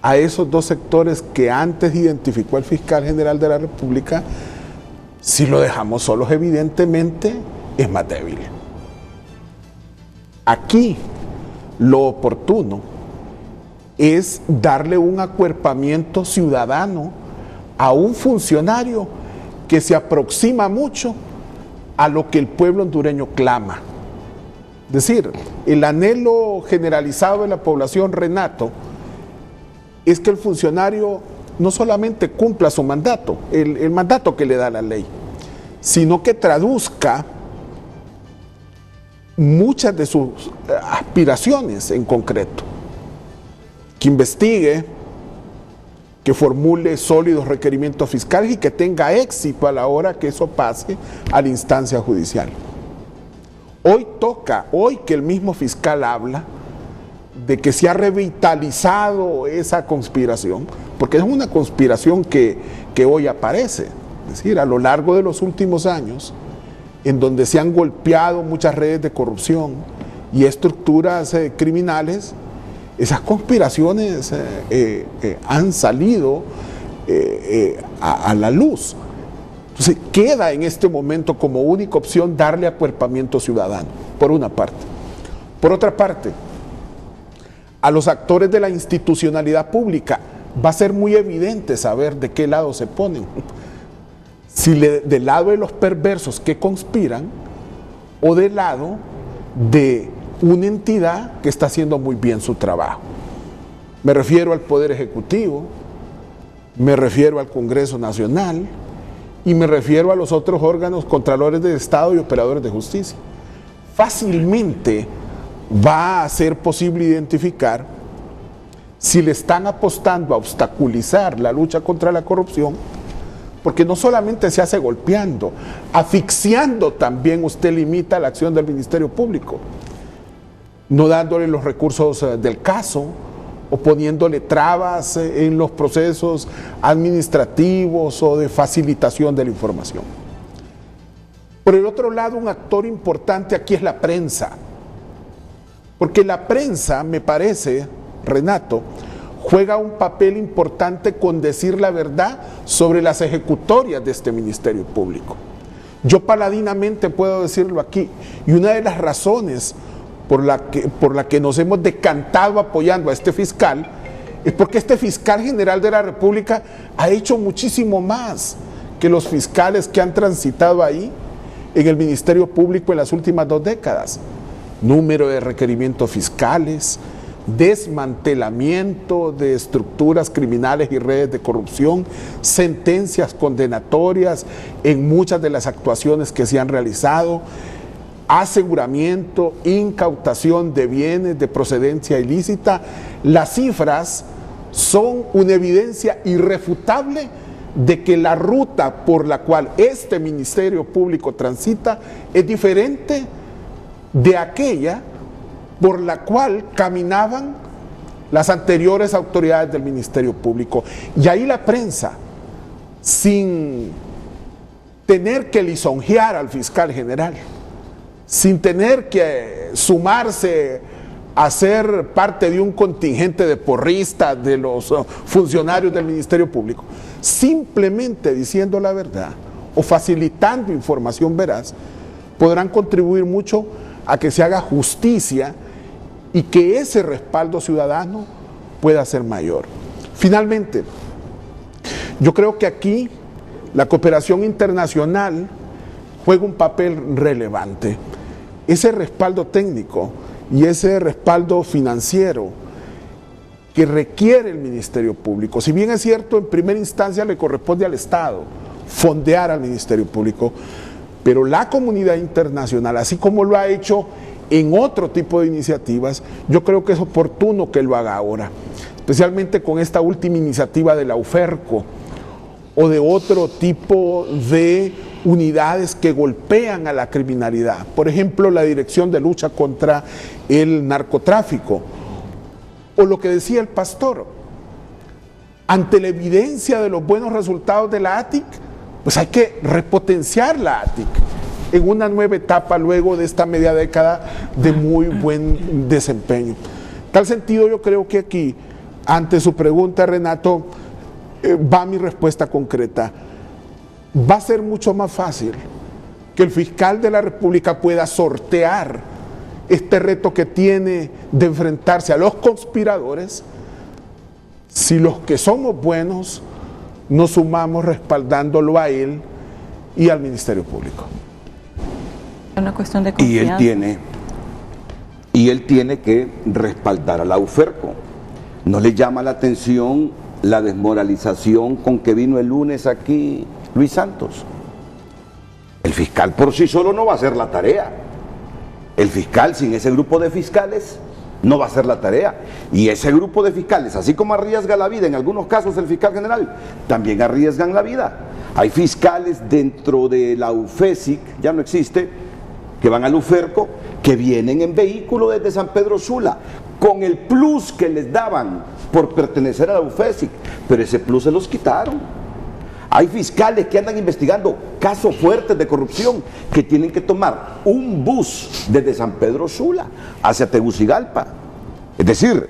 a esos dos sectores que antes identificó el fiscal general de la República, si lo dejamos solos, evidentemente es más débil. Aquí lo oportuno es darle un acuerpamiento ciudadano a un funcionario que se aproxima mucho a lo que el pueblo hondureño clama. Es decir, el anhelo generalizado de la población, Renato, es que el funcionario no solamente cumpla su mandato, el mandato que le da la ley, sino que traduzca muchas de sus aspiraciones en concreto, que investigue, que formule sólidos requerimientos fiscales y que tenga éxito a la hora que eso pase a la instancia judicial. Hoy que el mismo fiscal habla de que se ha revitalizado esa conspiración, porque es una conspiración que hoy aparece, es decir, a lo largo de los últimos años, en donde se han golpeado muchas redes de corrupción y estructuras criminales, esas conspiraciones han salido a la luz. Entonces queda en este momento como única opción darle acuerpamiento ciudadano, por una parte. Por otra parte, a los actores de la institucionalidad pública va a ser muy evidente saber de qué lado se ponen. Si del lado de los perversos que conspiran o del lado de una entidad que está haciendo muy bien su trabajo. Me refiero al Poder Ejecutivo, me refiero al Congreso Nacional y me refiero a los otros órganos contralores de Estado y operadores de justicia. Fácilmente va a ser posible identificar si le están apostando a obstaculizar la lucha contra la corrupción, porque no solamente se hace golpeando, asfixiando también usted limita la acción del Ministerio Público, no dándole los recursos del caso o poniéndole trabas en los procesos administrativos o de facilitación de la información. Por el otro lado, un actor importante aquí es la prensa, porque la prensa, me parece, Renato, juega un papel importante con decir la verdad sobre las ejecutorias de este Ministerio Público. Yo paladinamente puedo decirlo aquí, y una de las razones por la que nos hemos decantado apoyando a este fiscal es porque este fiscal general de la República ha hecho muchísimo más que los fiscales que han transitado ahí en el Ministerio Público en las últimas 2 décadas. número de requerimientos fiscales, desmantelamiento de estructuras criminales y redes de corrupción, sentencias condenatorias en muchas de las actuaciones que se han realizado, aseguramiento, incautación de bienes de procedencia ilícita. Las cifras son una evidencia irrefutable de que la ruta por la cual este Ministerio Público transita es diferente de aquella por la cual caminaban las anteriores autoridades del Ministerio Público. Y ahí la prensa, sin tener que lisonjear al fiscal general, sin tener que sumarse a ser parte de un contingente de porristas de los funcionarios del Ministerio Público, simplemente diciendo la verdad o facilitando información veraz, podrán contribuir mucho a que se haga justicia y que ese respaldo ciudadano pueda ser mayor. Finalmente, yo creo que aquí la cooperación internacional juega un papel relevante. Ese respaldo técnico y ese respaldo financiero que requiere el Ministerio Público, si bien es cierto, en primera instancia le corresponde al Estado fondear al Ministerio Público, pero la comunidad internacional, así como lo ha hecho en otro tipo de iniciativas, yo creo que es oportuno que lo haga ahora, especialmente con esta última iniciativa de la UFERCO o de otro tipo de unidades que golpean a la criminalidad. Por ejemplo, la Dirección de Lucha contra el Narcotráfico, o lo que decía el pastor, ante la evidencia de los buenos resultados de la ATIC, pues hay que repotenciar la ATIC en una nueva etapa luego de esta media década de muy buen desempeño. En tal sentido, yo creo que aquí, ante su pregunta, Renato, va mi respuesta concreta. Va a ser mucho más fácil que el fiscal de la República pueda sortear este reto que tiene de enfrentarse a los conspiradores si los que somos buenos nos sumamos respaldándolo a él y al Ministerio Público. Una cuestión de confianza. Y él tiene que respaldar a la UFERCO. ¿No le llama la atención la desmoralización con que vino el lunes aquí Luis Santos? El fiscal por sí solo no va a hacer la tarea. El fiscal sin ese grupo de fiscales no va a hacer la tarea. Y ese grupo de fiscales, así como arriesga la vida, en algunos casos el fiscal general, también arriesgan la vida. Hay fiscales dentro de la UFESIC, ya no existe, que van al UFERCO, que vienen en vehículo desde San Pedro Sula, con el plus que les daban por pertenecer a la UFESIC, pero ese plus se los quitaron. Hay fiscales que andan investigando casos fuertes de corrupción que tienen que tomar un bus desde San Pedro Sula hacia Tegucigalpa. Es decir,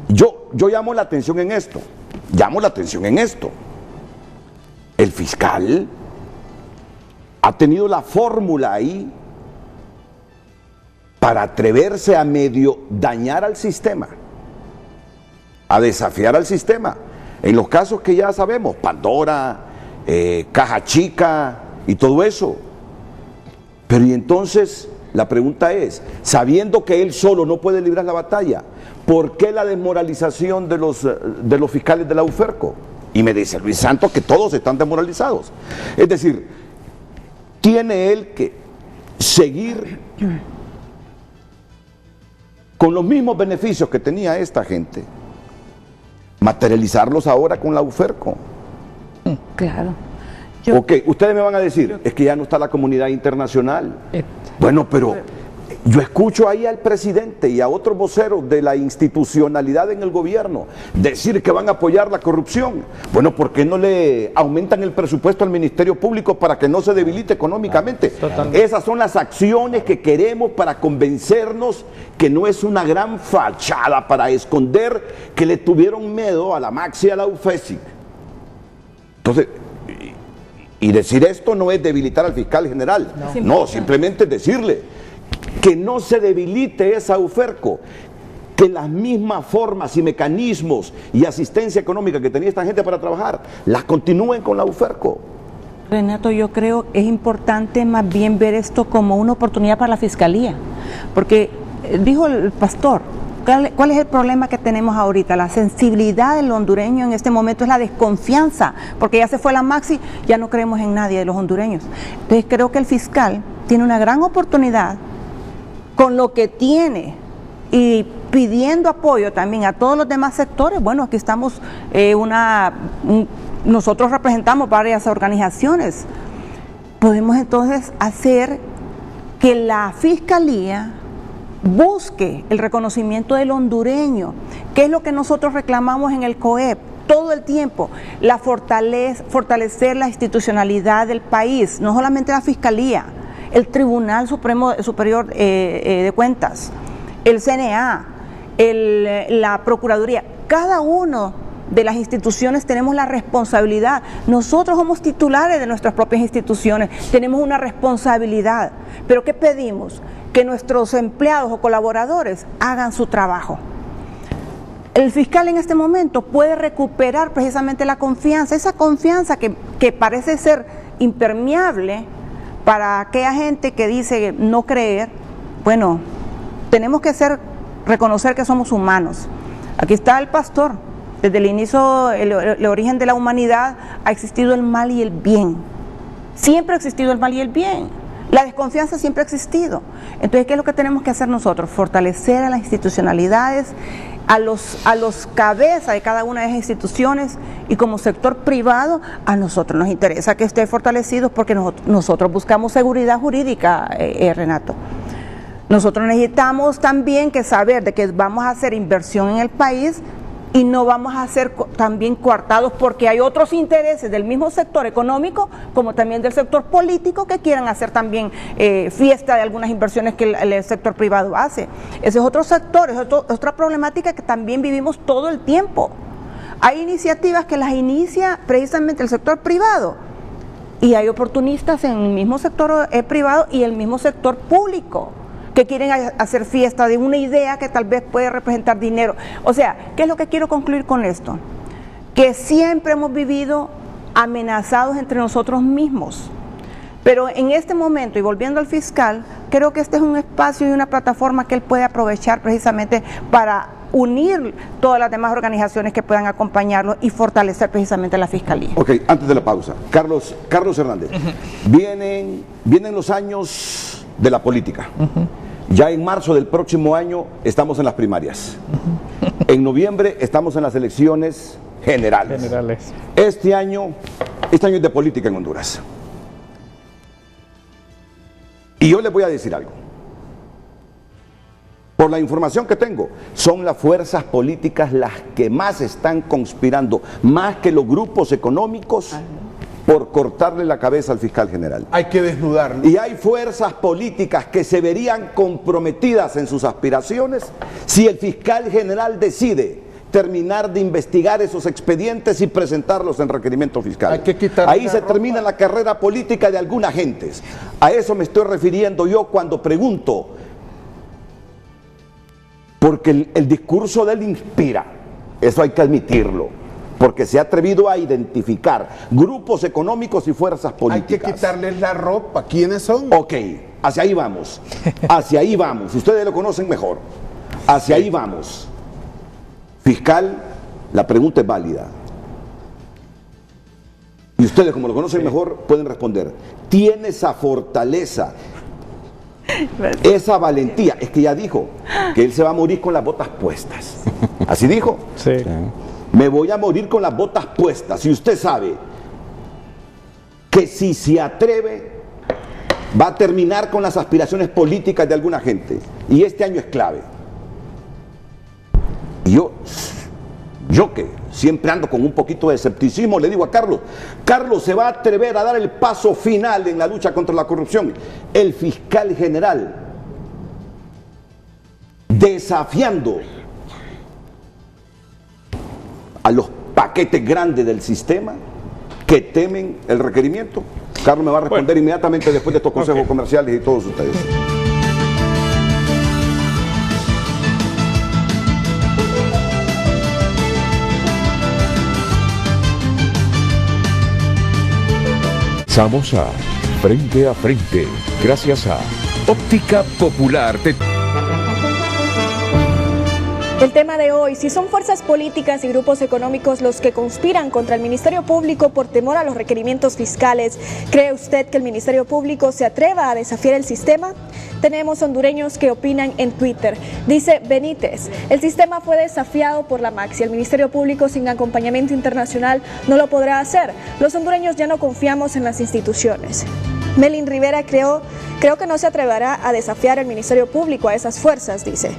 yo llamo la atención en esto. El fiscal ha tenido la fórmula ahí para atreverse a medio dañar al sistema, a desafiar al sistema. En los casos que ya sabemos, Pandora, Caja Chica y todo eso. Pero y entonces la pregunta es, sabiendo que él solo no puede librar la batalla, ¿por qué la desmoralización de los fiscales de la UFERCO? Y me dice Luis Santos que todos están desmoralizados. Es decir, tiene él que seguir con los mismos beneficios que tenía esta gente, materializarlos ahora con la UFERCO. Claro. Ok, ustedes me van a decir, es que ya no está la comunidad internacional. Bueno, pero yo escucho ahí al presidente y a otros voceros de la institucionalidad en el gobierno decir que van a apoyar la corrupción. Bueno, ¿por qué no le aumentan el presupuesto al Ministerio Público para que no se debilite económicamente? Esas son las acciones que queremos para convencernos que no es una gran fachada para esconder que le tuvieron miedo a la Maxi y a la UFESIC. Entonces, y decir esto no es debilitar al fiscal general, no, simplemente decirle que no se debilite esa UFERCO, que las mismas formas y mecanismos y asistencia económica que tenía esta gente para trabajar, las continúen con la UFERCO. Renato, yo creo que es importante más bien ver esto como una oportunidad para la Fiscalía, porque dijo el pastor, ¿cuál es el problema que tenemos ahorita? La sensibilidad del hondureño en este momento es la desconfianza, porque ya se fue la Maxi, ya no creemos en nadie de los hondureños. Entonces creo que el fiscal tiene una gran oportunidad con lo que tiene y pidiendo apoyo también a todos los demás sectores. Bueno, aquí estamos, nosotros representamos varias organizaciones. Podemos entonces hacer que la Fiscalía busque el reconocimiento del hondureño, que es lo que nosotros reclamamos en el COEP todo el tiempo, fortalecer la institucionalidad del país, no solamente la Fiscalía, el Tribunal Superior de Cuentas, el CNA, la Procuraduría, cada uno de las instituciones tenemos la responsabilidad. Nosotros somos titulares de nuestras propias instituciones, tenemos una responsabilidad. Pero ¿qué pedimos? Que nuestros empleados o colaboradores hagan su trabajo. El fiscal en este momento puede recuperar precisamente la confianza, esa confianza que parece ser impermeable para aquella gente que dice no creer. Bueno, tenemos que reconocer que somos humanos. Aquí está el pastor. Desde el inicio, el origen de la humanidad, ha existido el mal y el bien. Siempre ha existido el mal y el bien. La desconfianza siempre ha existido. Entonces, ¿qué es lo que tenemos que hacer nosotros? Fortalecer a las institucionalidades, a los cabezas de cada una de esas instituciones, y como sector privado, a nosotros nos interesa que esté fortalecido porque nosotros buscamos seguridad jurídica, Renato. Nosotros necesitamos también saber de que vamos a hacer inversión en el país y no vamos a ser también coartados porque hay otros intereses del mismo sector económico como también del sector político que quieran hacer también fiesta de algunas inversiones que el sector privado hace. Ese es otro sector, es otra problemática que también vivimos todo el tiempo. Hay iniciativas que las inicia precisamente el sector privado y hay oportunistas en el mismo sector privado y el mismo sector público que quieren hacer fiesta de una idea que tal vez puede representar dinero. O sea, ¿qué es lo que quiero concluir con esto? Que siempre hemos vivido amenazados entre nosotros mismos. Pero en este momento, y volviendo al fiscal, creo que este es un espacio y una plataforma que él puede aprovechar precisamente para unir todas las demás organizaciones que puedan acompañarlo y fortalecer precisamente la Fiscalía. Ok, antes de la pausa, Carlos Hernández, vienen los años de la política. Ya en marzo del próximo año estamos en las primarias. En noviembre estamos en las elecciones generales. Este año es de política en Honduras. Y yo les voy a decir algo. Por la información que tengo, son las fuerzas políticas las que más están conspirando, más que los grupos económicos, por cortarle la cabeza al fiscal general. Hay que desnudarlo. Y hay fuerzas políticas que se verían comprometidas en sus aspiraciones si el fiscal general decide terminar de investigar esos expedientes y presentarlos en requerimiento fiscal. Hay que quitarle ahí se termina la carrera política de algunas gentes. A eso me estoy refiriendo yo cuando pregunto, porque el discurso de él inspira, eso hay que admitirlo, porque se ha atrevido a identificar grupos económicos y fuerzas políticas. Hay que quitarles la ropa. ¿Quiénes son? Ok, hacia ahí vamos. Hacia ahí vamos. Ustedes lo conocen mejor. Hacia ahí vamos. Fiscal, la pregunta es válida. Y ustedes, como lo conocen mejor, pueden responder. ¿Tiene esa fortaleza, esa valentía? Es que ya dijo que él se va a morir con las botas puestas. ¿Así dijo? Sí. Me voy a morir con las botas puestas. Y usted sabe que si se atreve, va a terminar con las aspiraciones políticas de alguna gente. Y este año es clave. Y yo que siempre ando con un poquito de escepticismo, le digo a Carlos se va a atrever a dar el paso final en la lucha contra la corrupción. El fiscal general, desafiando a los paquetes grandes del sistema que temen el requerimiento. Carlos me va a responder inmediatamente después de estos consejos comerciales y todos ustedes. Pasamos a Frente a Frente, gracias a Óptica Popular. El tema de hoy, si son fuerzas políticas y grupos económicos los que conspiran contra el Ministerio Público por temor a los requerimientos fiscales, ¿cree usted que el Ministerio Público se atreva a desafiar el sistema? Tenemos hondureños que opinan en Twitter. Dice Benítez, el sistema fue desafiado por la MAC. Si el Ministerio Público sin acompañamiento internacional no lo podrá hacer, los hondureños ya no confiamos en las instituciones. Melin Rivera, creo que no se atreverá a desafiar el Ministerio Público a esas fuerzas, dice.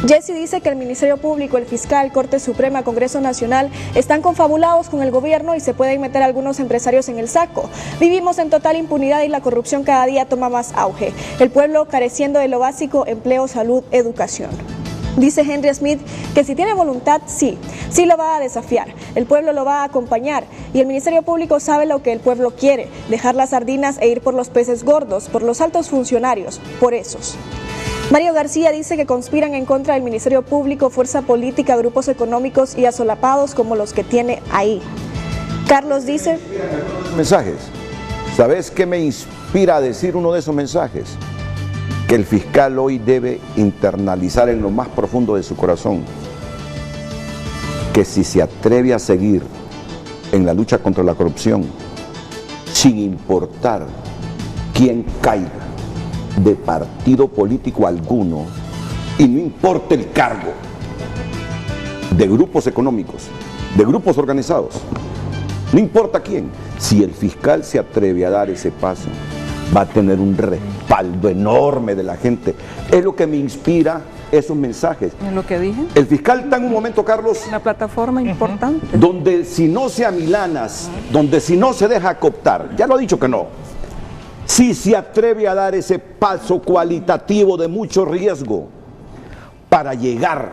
Jesse dice que el Ministerio Público, el fiscal, Corte Suprema, Congreso Nacional están confabulados con el gobierno y se pueden meter algunos empresarios en el saco. Vivimos en total impunidad y la corrupción cada día toma más auge. El pueblo careciendo de lo básico, empleo, salud, educación. Dice Henry Smith que si tiene voluntad, sí lo va a desafiar. El pueblo lo va a acompañar y el Ministerio Público sabe lo que el pueblo quiere, dejar las sardinas e ir por los peces gordos, por los altos funcionarios, por esos. Mario García dice que conspiran en contra del Ministerio Público, fuerza política, grupos económicos y asolapados como los que tiene ahí. Carlos dice... Mensajes. ¿Sabes qué me inspira a decir uno de esos mensajes? Que el fiscal hoy debe internalizar en lo más profundo de su corazón que si se atreve a seguir en la lucha contra la corrupción, sin importar quién caiga de partido político alguno, y no importa el cargo, de grupos económicos, de grupos organizados, no importa quién, si el fiscal se atreve a dar ese paso, va a tener un respaldo enorme de la gente. Es lo que me inspira esos mensajes. Es lo que dije. El fiscal está en un momento, Carlos, una plataforma importante, donde si no se amilanas, donde si no se deja cooptar, ya lo ha dicho que no, si se atreve a dar ese paso cualitativo de mucho riesgo para llegar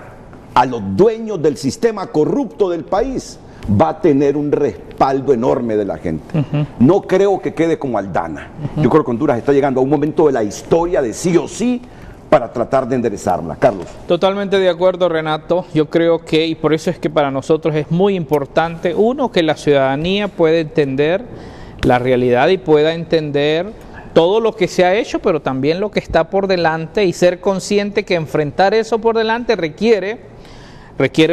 a los dueños del sistema corrupto del país, va a tener un respaldo enorme de la gente. No creo que quede como Aldana. Yo creo que Honduras está llegando a un momento de la historia de sí o sí para tratar de enderezarla. Carlos. Totalmente de acuerdo, Renato. Yo creo que, y por eso es que para nosotros es muy importante, uno, que la ciudadanía pueda entender la realidad y pueda entender todo lo que se ha hecho, pero también lo que está por delante, y ser consciente que enfrentar eso por delante requiere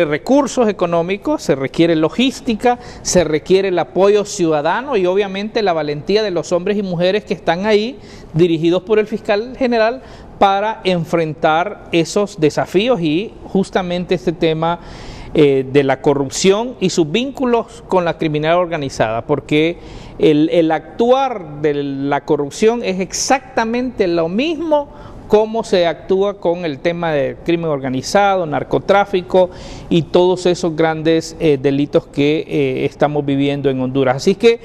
recursos económicos, se requiere logística, se requiere el apoyo ciudadano y obviamente la valentía de los hombres y mujeres que están ahí, dirigidos por el fiscal general, para enfrentar esos desafíos y justamente este tema de la corrupción y sus vínculos con la criminalidad organizada, porque el actuar de la corrupción es exactamente lo mismo cómo se actúa con el tema del crimen organizado, narcotráfico y todos esos grandes delitos que estamos viviendo en Honduras. Así que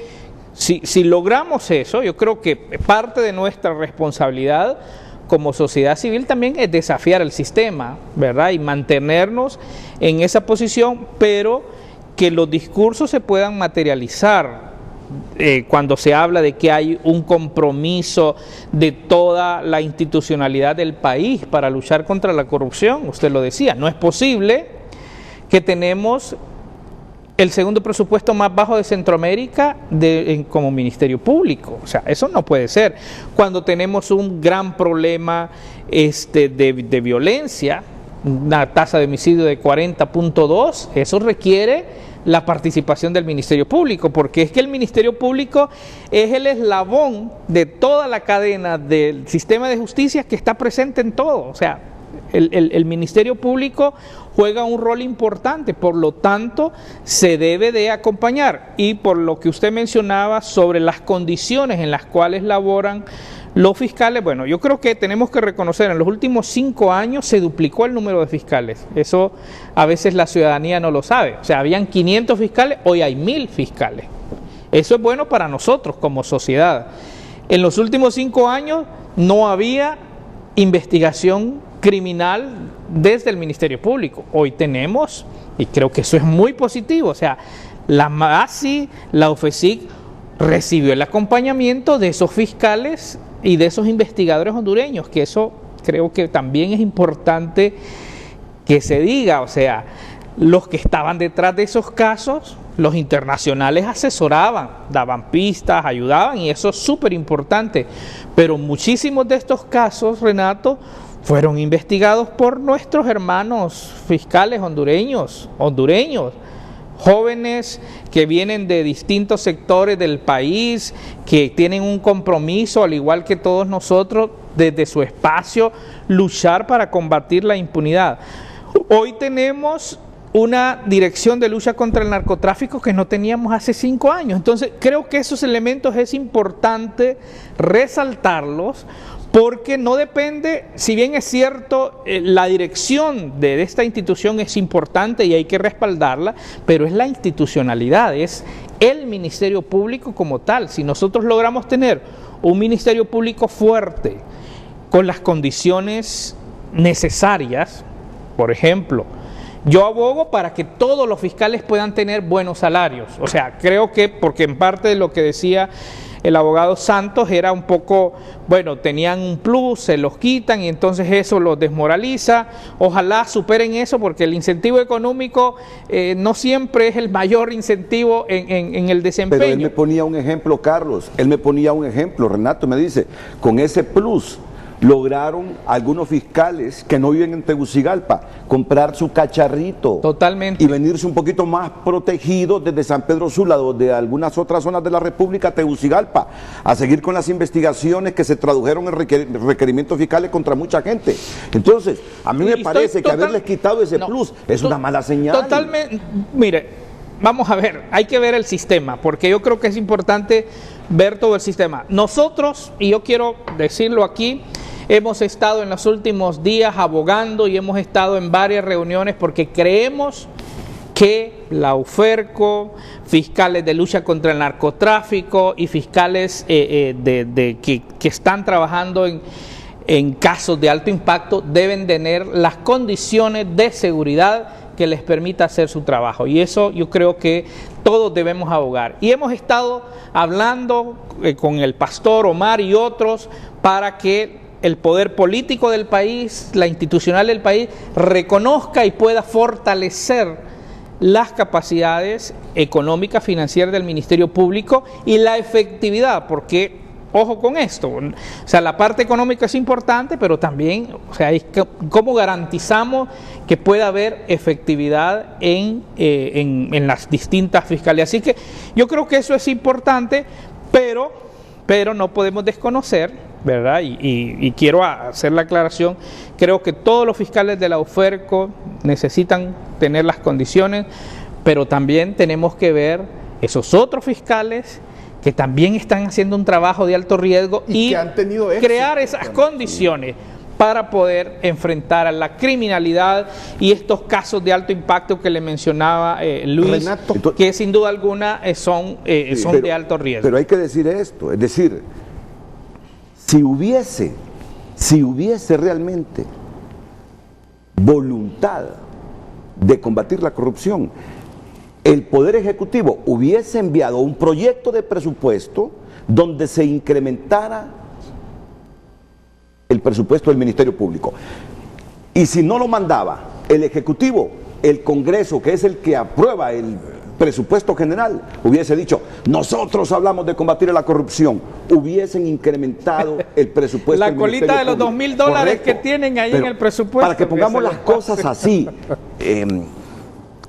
si logramos eso, yo creo que parte de nuestra responsabilidad como sociedad civil también es desafiar el sistema, ¿verdad? Y mantenernos en esa posición, pero que los discursos se puedan materializar. Cuando se habla de que hay un compromiso de toda la institucionalidad del país para luchar contra la corrupción, usted lo decía, no es posible que tenemos el segundo presupuesto más bajo de Centroamérica como Ministerio Público. O sea, eso no puede ser. Cuando tenemos un gran problema de violencia, una tasa de homicidio de 40.2, eso requiere la participación del Ministerio Público, porque es que el Ministerio Público es el eslabón de toda la cadena del sistema de justicia que está presente en todo. O sea, el Ministerio Público juega un rol importante, por lo tanto se debe de acompañar. Y por lo que usted mencionaba sobre las condiciones en las cuales laboran los fiscales, bueno, yo creo que tenemos que reconocer, en los últimos 5 años se duplicó el número de fiscales. Eso a veces la ciudadanía no lo sabe. O sea, habían 500 fiscales, hoy hay 1000 fiscales. Eso es bueno para nosotros como sociedad. En los últimos 5 años no había investigación criminal desde el Ministerio Público. Hoy tenemos, y creo que eso es muy positivo, o sea, la MASI, la OFECIC recibió el acompañamiento de esos fiscales y de esos investigadores hondureños, que eso creo que también es importante que se diga. O sea, los que estaban detrás de esos casos, los internacionales asesoraban, daban pistas, ayudaban, y eso es súper importante. Pero muchísimos de estos casos, Renato, fueron investigados por nuestros hermanos fiscales hondureños, jóvenes que vienen de distintos sectores del país, que tienen un compromiso, al igual que todos nosotros, desde su espacio, luchar para combatir la impunidad. Hoy tenemos una dirección de lucha contra el narcotráfico que no teníamos hace 5 años. Entonces, creo que esos elementos es importante resaltarlos, porque no depende, si bien es cierto, la dirección de esta institución es importante y hay que respaldarla, pero es la institucionalidad, es el Ministerio Público como tal. Si nosotros logramos tener un Ministerio Público fuerte, con las condiciones necesarias, por ejemplo, yo abogo para que todos los fiscales puedan tener buenos salarios. O sea, creo que, porque en parte de lo que decía el abogado Santos era un poco, bueno, tenían un plus, se los quitan y entonces eso los desmoraliza. Ojalá superen eso, porque el incentivo económico no siempre es el mayor incentivo en el desempeño. Pero él me ponía un ejemplo, Carlos, Renato me dice, con ese plus lograron algunos fiscales que no viven en Tegucigalpa comprar su cacharrito. Totalmente. Y venirse un poquito más protegidos desde San Pedro Sula o de algunas otras zonas de la República, Tegucigalpa, a seguir con las investigaciones que se tradujeron en requerimientos fiscales contra mucha gente. Entonces, a mí me parece que haberles quitado ese plus es una mala señal. Totalmente. Mire, vamos a ver, hay que ver el sistema, porque yo creo que es importante ver todo el sistema. Nosotros, y yo quiero decirlo aquí, hemos estado en los últimos días abogando y hemos estado en varias reuniones porque creemos que la UFERCO, fiscales de lucha contra el narcotráfico y fiscales que están trabajando en casos de alto impacto deben tener las condiciones de seguridad que les permita hacer su trabajo, y eso yo creo que todos debemos abogar. Y hemos estado hablando con el pastor Omar y otros para que el poder político del país, la institucional del país, reconozca y pueda fortalecer las capacidades económicas, financieras del Ministerio Público y la efectividad, porque ojo con esto, o sea, la parte económica es importante, pero también, o sea, cómo garantizamos que pueda haber efectividad en las distintas fiscalías. Así que yo creo que eso es importante, pero no podemos desconocer, ¿verdad? Y quiero hacer la aclaración, creo que todos los fiscales de la UFERCO necesitan tener las condiciones, pero también tenemos que ver esos otros fiscales que también están haciendo un trabajo de alto riesgo y que han tenido éxito, crear esas condiciones para poder enfrentar a la criminalidad y estos casos de alto impacto que le mencionaba Luis, Renato, que sin duda alguna son de alto riesgo. Pero hay que decir esto, es decir, si hubiese realmente voluntad de combatir la corrupción, el Poder Ejecutivo hubiese enviado un proyecto de presupuesto donde se incrementara el presupuesto del Ministerio Público. Y si no lo mandaba el Ejecutivo, el Congreso, que es el que aprueba el presupuesto general, hubiese dicho, nosotros hablamos de combatir la corrupción, hubiesen incrementado el presupuesto la del colita de los $2,000 Correcto. Que tienen ahí. Pero en el presupuesto. Para que pongamos las cosas así,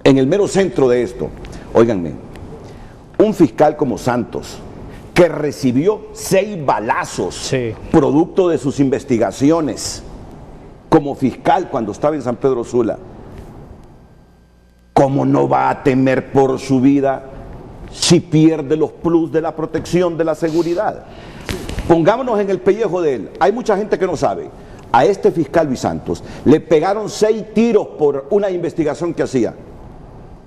en el mero centro de esto, óiganme, un fiscal como Santos, que recibió 6 balazos, sí, producto de sus investigaciones, como fiscal cuando estaba en San Pedro Sula, ¿cómo no va a temer por su vida si pierde los plus de la protección de la seguridad? Pongámonos en el pellejo de él. Hay mucha gente que no sabe. A este fiscal Luis Santos le pegaron 6 tiros por una investigación que hacía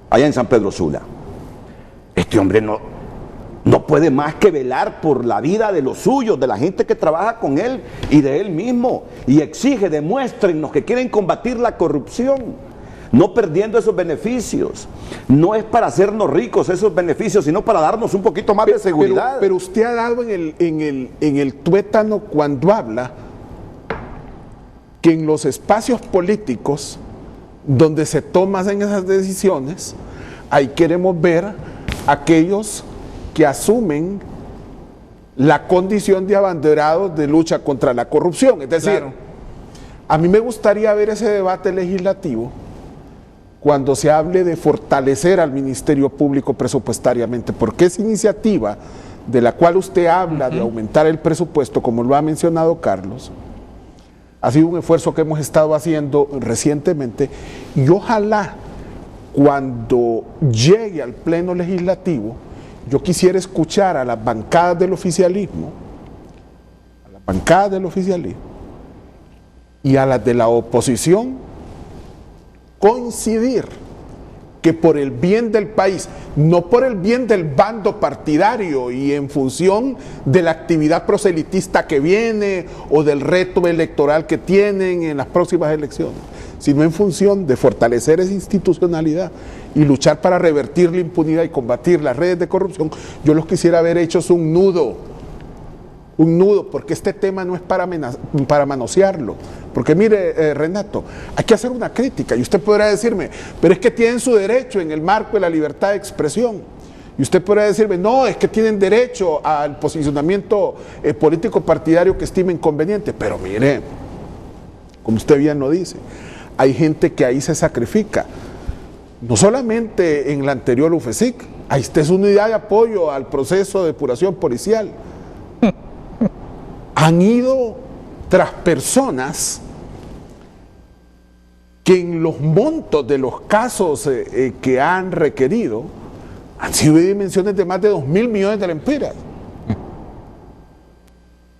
allá en San Pedro Sula. Este hombre no puede más que velar por la vida de los suyos, de la gente que trabaja con él y de él mismo, y exige, demuéstrennos que quieren combatir la corrupción, no perdiendo esos beneficios. No es para hacernos ricos esos beneficios, sino para darnos un poquito más de seguridad. Pero usted ha dado en el tuétano cuando habla que en los espacios políticos donde se toman esas decisiones, ahí queremos ver aquellos que asumen la condición de abanderados de lucha contra la corrupción. Es decir, claro, A mí me gustaría ver ese debate legislativo cuando se hable de fortalecer al Ministerio Público presupuestariamente, porque esa iniciativa de la cual usted habla de aumentar el presupuesto, como lo ha mencionado Carlos, ha sido un esfuerzo que hemos estado haciendo recientemente, y ojalá cuando llegue al Pleno Legislativo, yo quisiera escuchar a las bancadas del oficialismo, y a las de la oposición coincidir que por el bien del país, no por el bien del bando partidario y en función de la actividad proselitista que viene o del reto electoral que tienen en las próximas elecciones, sino en función de fortalecer esa institucionalidad y luchar para revertir la impunidad y combatir las redes de corrupción, yo los quisiera ver hechos un nudo, porque este tema no es para manosearlo. Porque mire, Renato, hay que hacer una crítica, y usted podrá decirme, pero es que tienen su derecho en el marco de la libertad de expresión. Y usted podrá decirme, no, es que tienen derecho al posicionamiento político partidario que estimen conveniente. Pero mire, como usted bien lo dice, hay gente que ahí se sacrifica. No solamente en la anterior UFESIC, ahí está su unidad de apoyo al proceso de depuración policial. Han ido tras personas que en los montos de los casos que han requerido han sido de dimensiones de más de 2.000 millones de lempiras.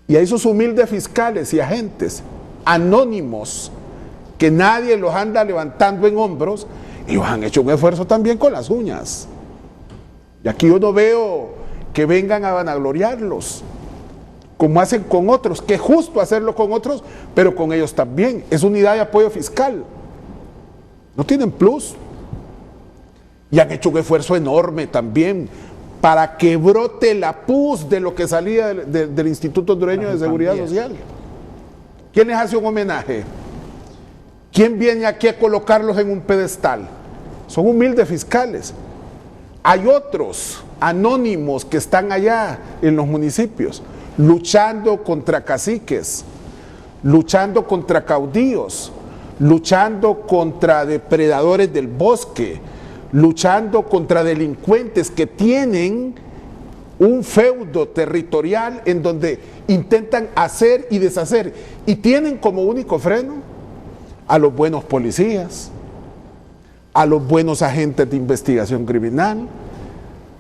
Y a esos humildes fiscales y agentes anónimos que nadie los anda levantando en hombros, ellos han hecho un esfuerzo también con las uñas. Y aquí yo no veo que vengan a vanagloriarlos, como hacen con otros, que es justo hacerlo con otros, pero con ellos también. Es unidad de apoyo fiscal. No tienen plus. Y han hecho un esfuerzo enorme también para que brote la pus de lo que salía del Instituto Hondureño de Seguridad Social. ¿Quién les hace un homenaje? ¿Quién viene aquí a colocarlos en un pedestal? Son humildes fiscales. Hay otros anónimos que están allá en los municipios, luchando contra caciques, luchando contra caudillos, luchando contra depredadores del bosque, luchando contra delincuentes que tienen un feudo territorial en donde intentan hacer y deshacer, y tienen como único freno a los buenos policías, a los buenos agentes de investigación criminal,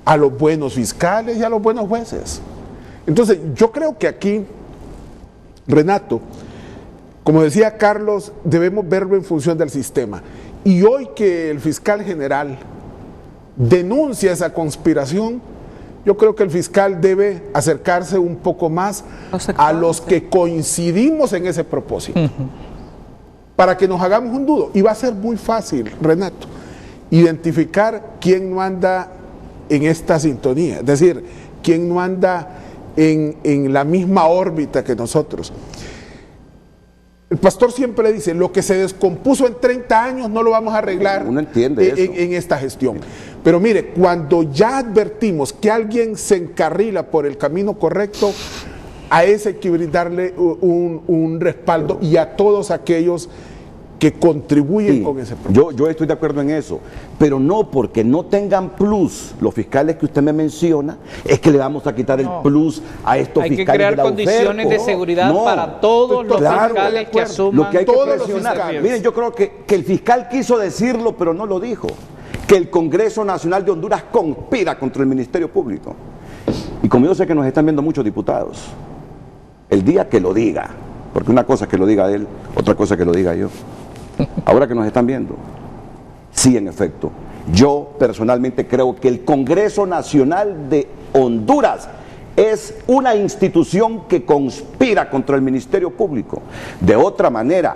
a los buenos fiscales y a los buenos jueces. Entonces, yo creo que aquí, Renato, como decía Carlos, debemos verlo en función del sistema. Y hoy que el fiscal general denuncia esa conspiración, yo creo que el fiscal debe acercarse un poco más a los que coincidimos en ese propósito, para que nos hagamos un nudo. Y va a ser muy fácil, Renato, identificar quién no anda en esta sintonía, es decir, quién no anda en la misma órbita que nosotros. El pastor siempre dice, lo que se descompuso en 30 años no lo vamos a arreglar. Uno entiende en esta gestión. Pero mire, cuando ya advertimos que alguien se encarrila por el camino correcto, a ese hay que brindarle un respaldo, y a todos aquellos que contribuyen con ese proceso. Yo estoy de acuerdo en eso, pero no porque no tengan plus los fiscales que usted me menciona, es que le vamos a quitar el plus a estos fiscales. Hay que crear condiciones de seguridad para todos los fiscales que asuman. Lo que hay que presionar. Miren, yo creo que el fiscal quiso decirlo, pero no lo dijo, que el Congreso Nacional de Honduras conspira contra el Ministerio Público. Y como yo sé que nos están viendo muchos diputados, el día que lo diga, porque una cosa es que lo diga él, otra cosa es que lo diga yo. Ahora que nos están viendo, sí, en efecto, yo personalmente creo que el Congreso Nacional de Honduras es una institución que conspira contra el Ministerio Público. De otra manera,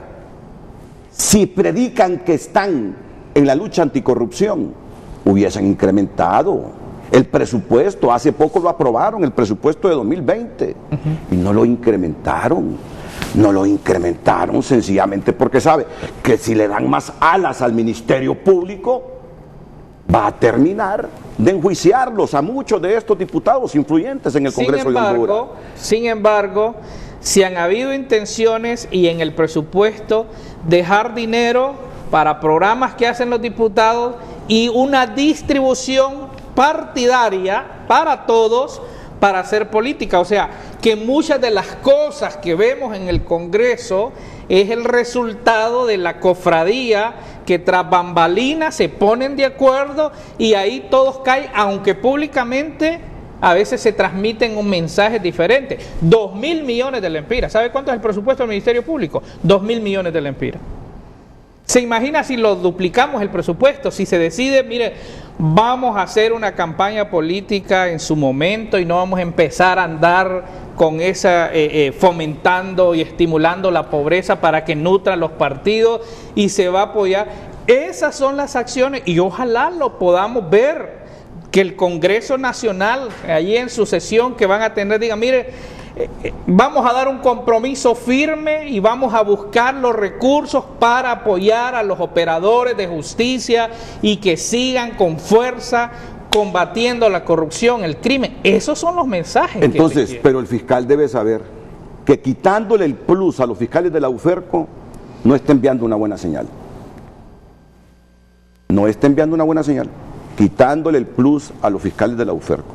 si predican que están en la lucha anticorrupción, hubiesen incrementado el presupuesto. Hace poco lo aprobaron, el presupuesto de 2020, y no lo incrementaron. No lo incrementaron sencillamente porque sabe que si le dan más alas al Ministerio Público, va a terminar de enjuiciarlos a muchos de estos diputados influyentes en el Congreso de Honduras. Sin embargo, si han habido intenciones y en el presupuesto dejar dinero para programas que hacen los diputados y una distribución partidaria para todos para hacer política. O sea, que muchas de las cosas que vemos en el Congreso es el resultado de la cofradía que tras bambalinas se ponen de acuerdo y ahí todos caen, aunque públicamente a veces se transmiten un mensaje diferente. 2.000 millones de lempiras. ¿Sabe cuánto es el presupuesto del Ministerio Público? 2.000 millones de lempiras. ¿Se imagina si lo duplicamos el presupuesto? Si se decide, mire, vamos a hacer una campaña política en su momento y no vamos a empezar a andar con esa fomentando y estimulando la pobreza para que nutran los partidos y se va a apoyar. Esas son las acciones y ojalá lo podamos ver, que el Congreso Nacional, allí en su sesión que van a tener, diga, mire, vamos a dar un compromiso firme y vamos a buscar los recursos para apoyar a los operadores de justicia y que sigan con fuerza combatiendo la corrupción, el crimen. Esos son los mensajes. Entonces, pero el fiscal debe saber que quitándole el plus a los fiscales de la UFERCO no está enviando una buena señal. No está enviando una buena señal, quitándole el plus a los fiscales de la UFERCO.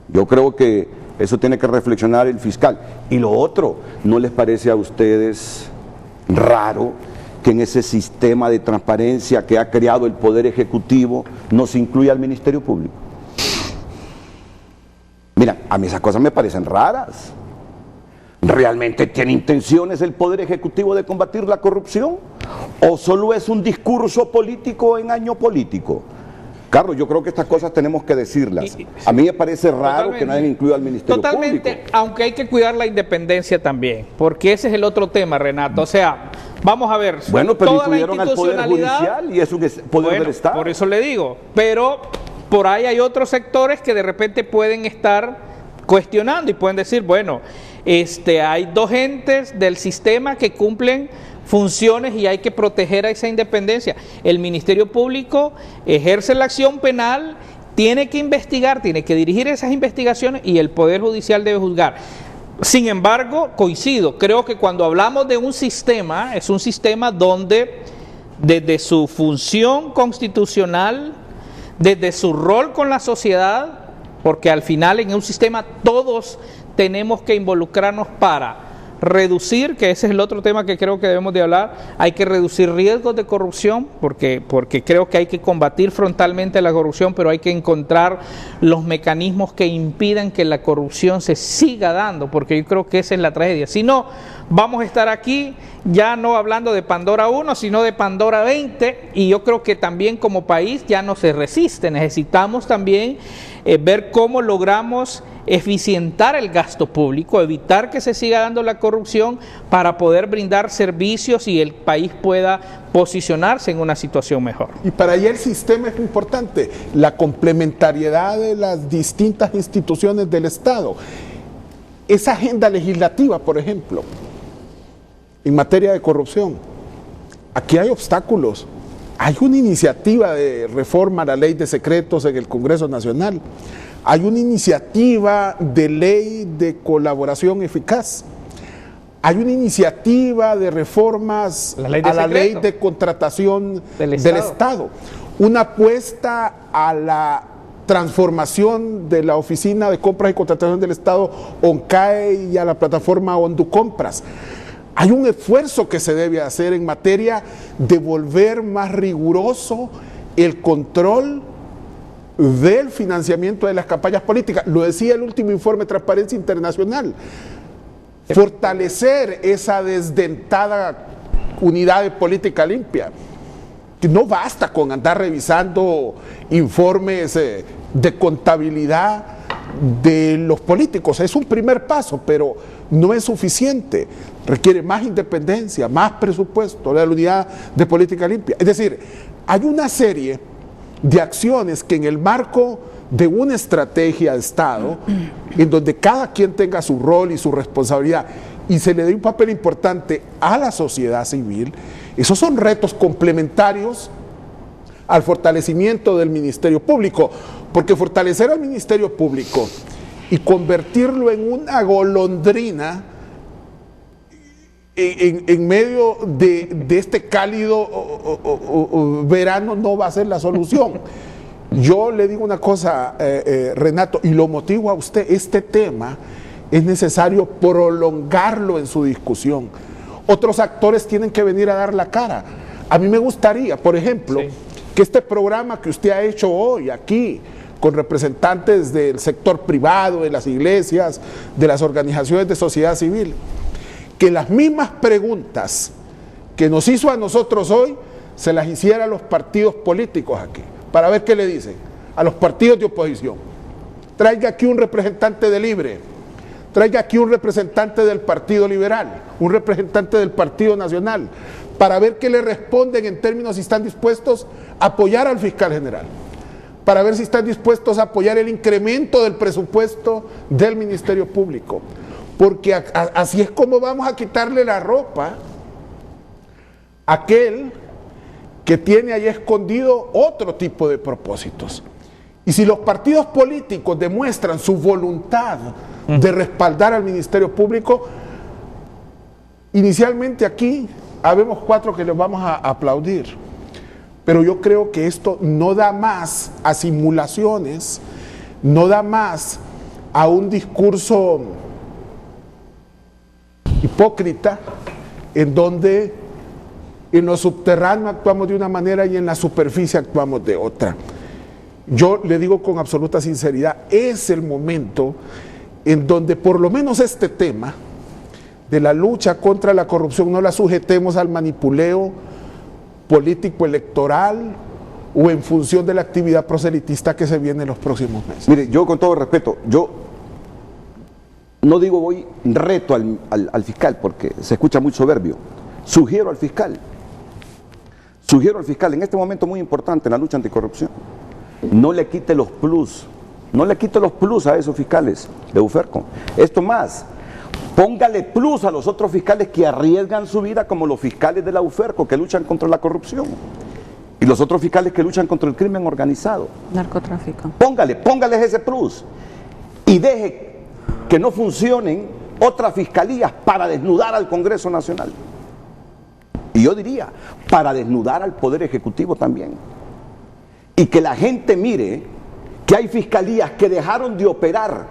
Yo creo que eso tiene que reflexionar el fiscal. Y lo otro, ¿no les parece a ustedes raro que en ese sistema de transparencia que ha creado el Poder Ejecutivo no se incluya al Ministerio Público? Mira, a mí esas cosas me parecen raras. ¿Realmente tiene intenciones el Poder Ejecutivo de combatir la corrupción? ¿O solo es un discurso político en año político? Carlos, yo creo que estas cosas tenemos que decirlas. A mí me parece raro que no hayan incluido al Ministerio Público. Totalmente, aunque hay que cuidar la independencia también, porque ese es el otro tema, Renato. O sea, vamos a ver. Bueno, pero incluyeron al Poder Judicial y es un poder del Estado. Por eso le digo, pero por ahí hay otros sectores que de repente pueden estar cuestionando y pueden decir, bueno, hay dos entes del sistema que cumplen funciones y hay que proteger a esa independencia. El Ministerio Público ejerce la acción penal, tiene que investigar, tiene que dirigir esas investigaciones y el Poder Judicial debe juzgar. Sin embargo, coincido, creo que cuando hablamos de un sistema, es un sistema donde desde su función constitucional, desde su rol con la sociedad, porque al final en un sistema todos tenemos que involucrarnos para reducir, que ese es el otro tema que creo que debemos de hablar, hay que reducir riesgos de corrupción, porque creo que hay que combatir frontalmente la corrupción, pero hay que encontrar los mecanismos que impidan que la corrupción se siga dando, porque yo creo que esa es la tragedia. Si no, vamos a estar aquí ya no hablando de Pandora 1, sino de Pandora 20, y yo creo que también como país ya no se resiste, necesitamos también ver cómo logramos eficientar el gasto público, evitar que se siga dando la corrupción para poder brindar servicios y el país pueda posicionarse en una situación mejor. Y para allá el sistema es importante, la complementariedad de las distintas instituciones del Estado. Esa agenda legislativa, por ejemplo, en materia de corrupción, aquí hay obstáculos. Hay una iniciativa de reforma a la ley de secretos en el Congreso Nacional. Hay una iniciativa de ley de colaboración eficaz. Hay una iniciativa de reformas a la ley de contratación del Estado. Una apuesta a la transformación de la Oficina de Compras y Contratación del Estado, ONCAE, y a la plataforma Onducompras. Hay un esfuerzo que se debe hacer en materia de volver más riguroso el control del financiamiento de las campañas políticas. Lo decía el último informe de Transparencia Internacional. Fortalecer esa desdentada unidad de política limpia. Que no basta con andar revisando informes de contabilidad de los políticos. Es un primer paso, pero no es suficiente. Requiere más independencia, más presupuesto, la unidad de política limpia. Es decir, hay una serie de acciones que en el marco de una estrategia de Estado, en donde cada quien tenga su rol y su responsabilidad y se le dé un papel importante a la sociedad civil, esos son retos complementarios al fortalecimiento del Ministerio Público, porque fortalecer al Ministerio Público y convertirlo en una golondrina en medio de este cálido verano no va a ser la solución. Yo le digo una cosa, Renato, y lo motivo a usted, este tema es necesario prolongarlo en su discusión. Otros actores tienen que venir a dar la cara. A mí me gustaría, por ejemplo, que este programa que usted ha hecho hoy aquí, con representantes del sector privado, de las iglesias, de las organizaciones de sociedad civil, que las mismas preguntas que nos hizo a nosotros hoy, se las hiciera a los partidos políticos aquí, para ver qué le dicen a los partidos de oposición. Traiga aquí un representante de Libre, traiga aquí un representante del Partido Liberal, un representante del Partido Nacional, para ver qué le responden en términos si están dispuestos a apoyar al fiscal general, para ver si están dispuestos a apoyar el incremento del presupuesto del Ministerio Público, porque así es como vamos a quitarle la ropa a aquel que tiene ahí escondido otro tipo de propósitos. Y si los partidos políticos demuestran su voluntad de respaldar al Ministerio Público, inicialmente aquí habemos 4 que les vamos a aplaudir, pero yo creo que esto no da más a simulaciones, no da más a un discurso hipócrita en donde en lo subterráneo actuamos de una manera y en la superficie actuamos de otra. Yo le digo con absoluta sinceridad, es el momento en donde por lo menos este tema de la lucha contra la corrupción no la sujetemos al manipuleo político electoral o en función de la actividad proselitista que se viene en los próximos meses. Mire, yo con todo respeto, yo no digo voy reto al fiscal porque se escucha muy soberbio, sugiero al fiscal en este momento muy importante en la lucha anticorrupción, no le quite los plus, a esos fiscales de UFERCO. Esto más, póngale plus a los otros fiscales que arriesgan su vida, como los fiscales de la UFERCO que luchan contra la corrupción y los otros fiscales que luchan contra el crimen organizado. Narcotráfico. Póngales ese plus y deje que no funcionen otras fiscalías para desnudar al Congreso Nacional. Y yo diría, para desnudar al Poder Ejecutivo también. Y que la gente mire que hay fiscalías que dejaron de operar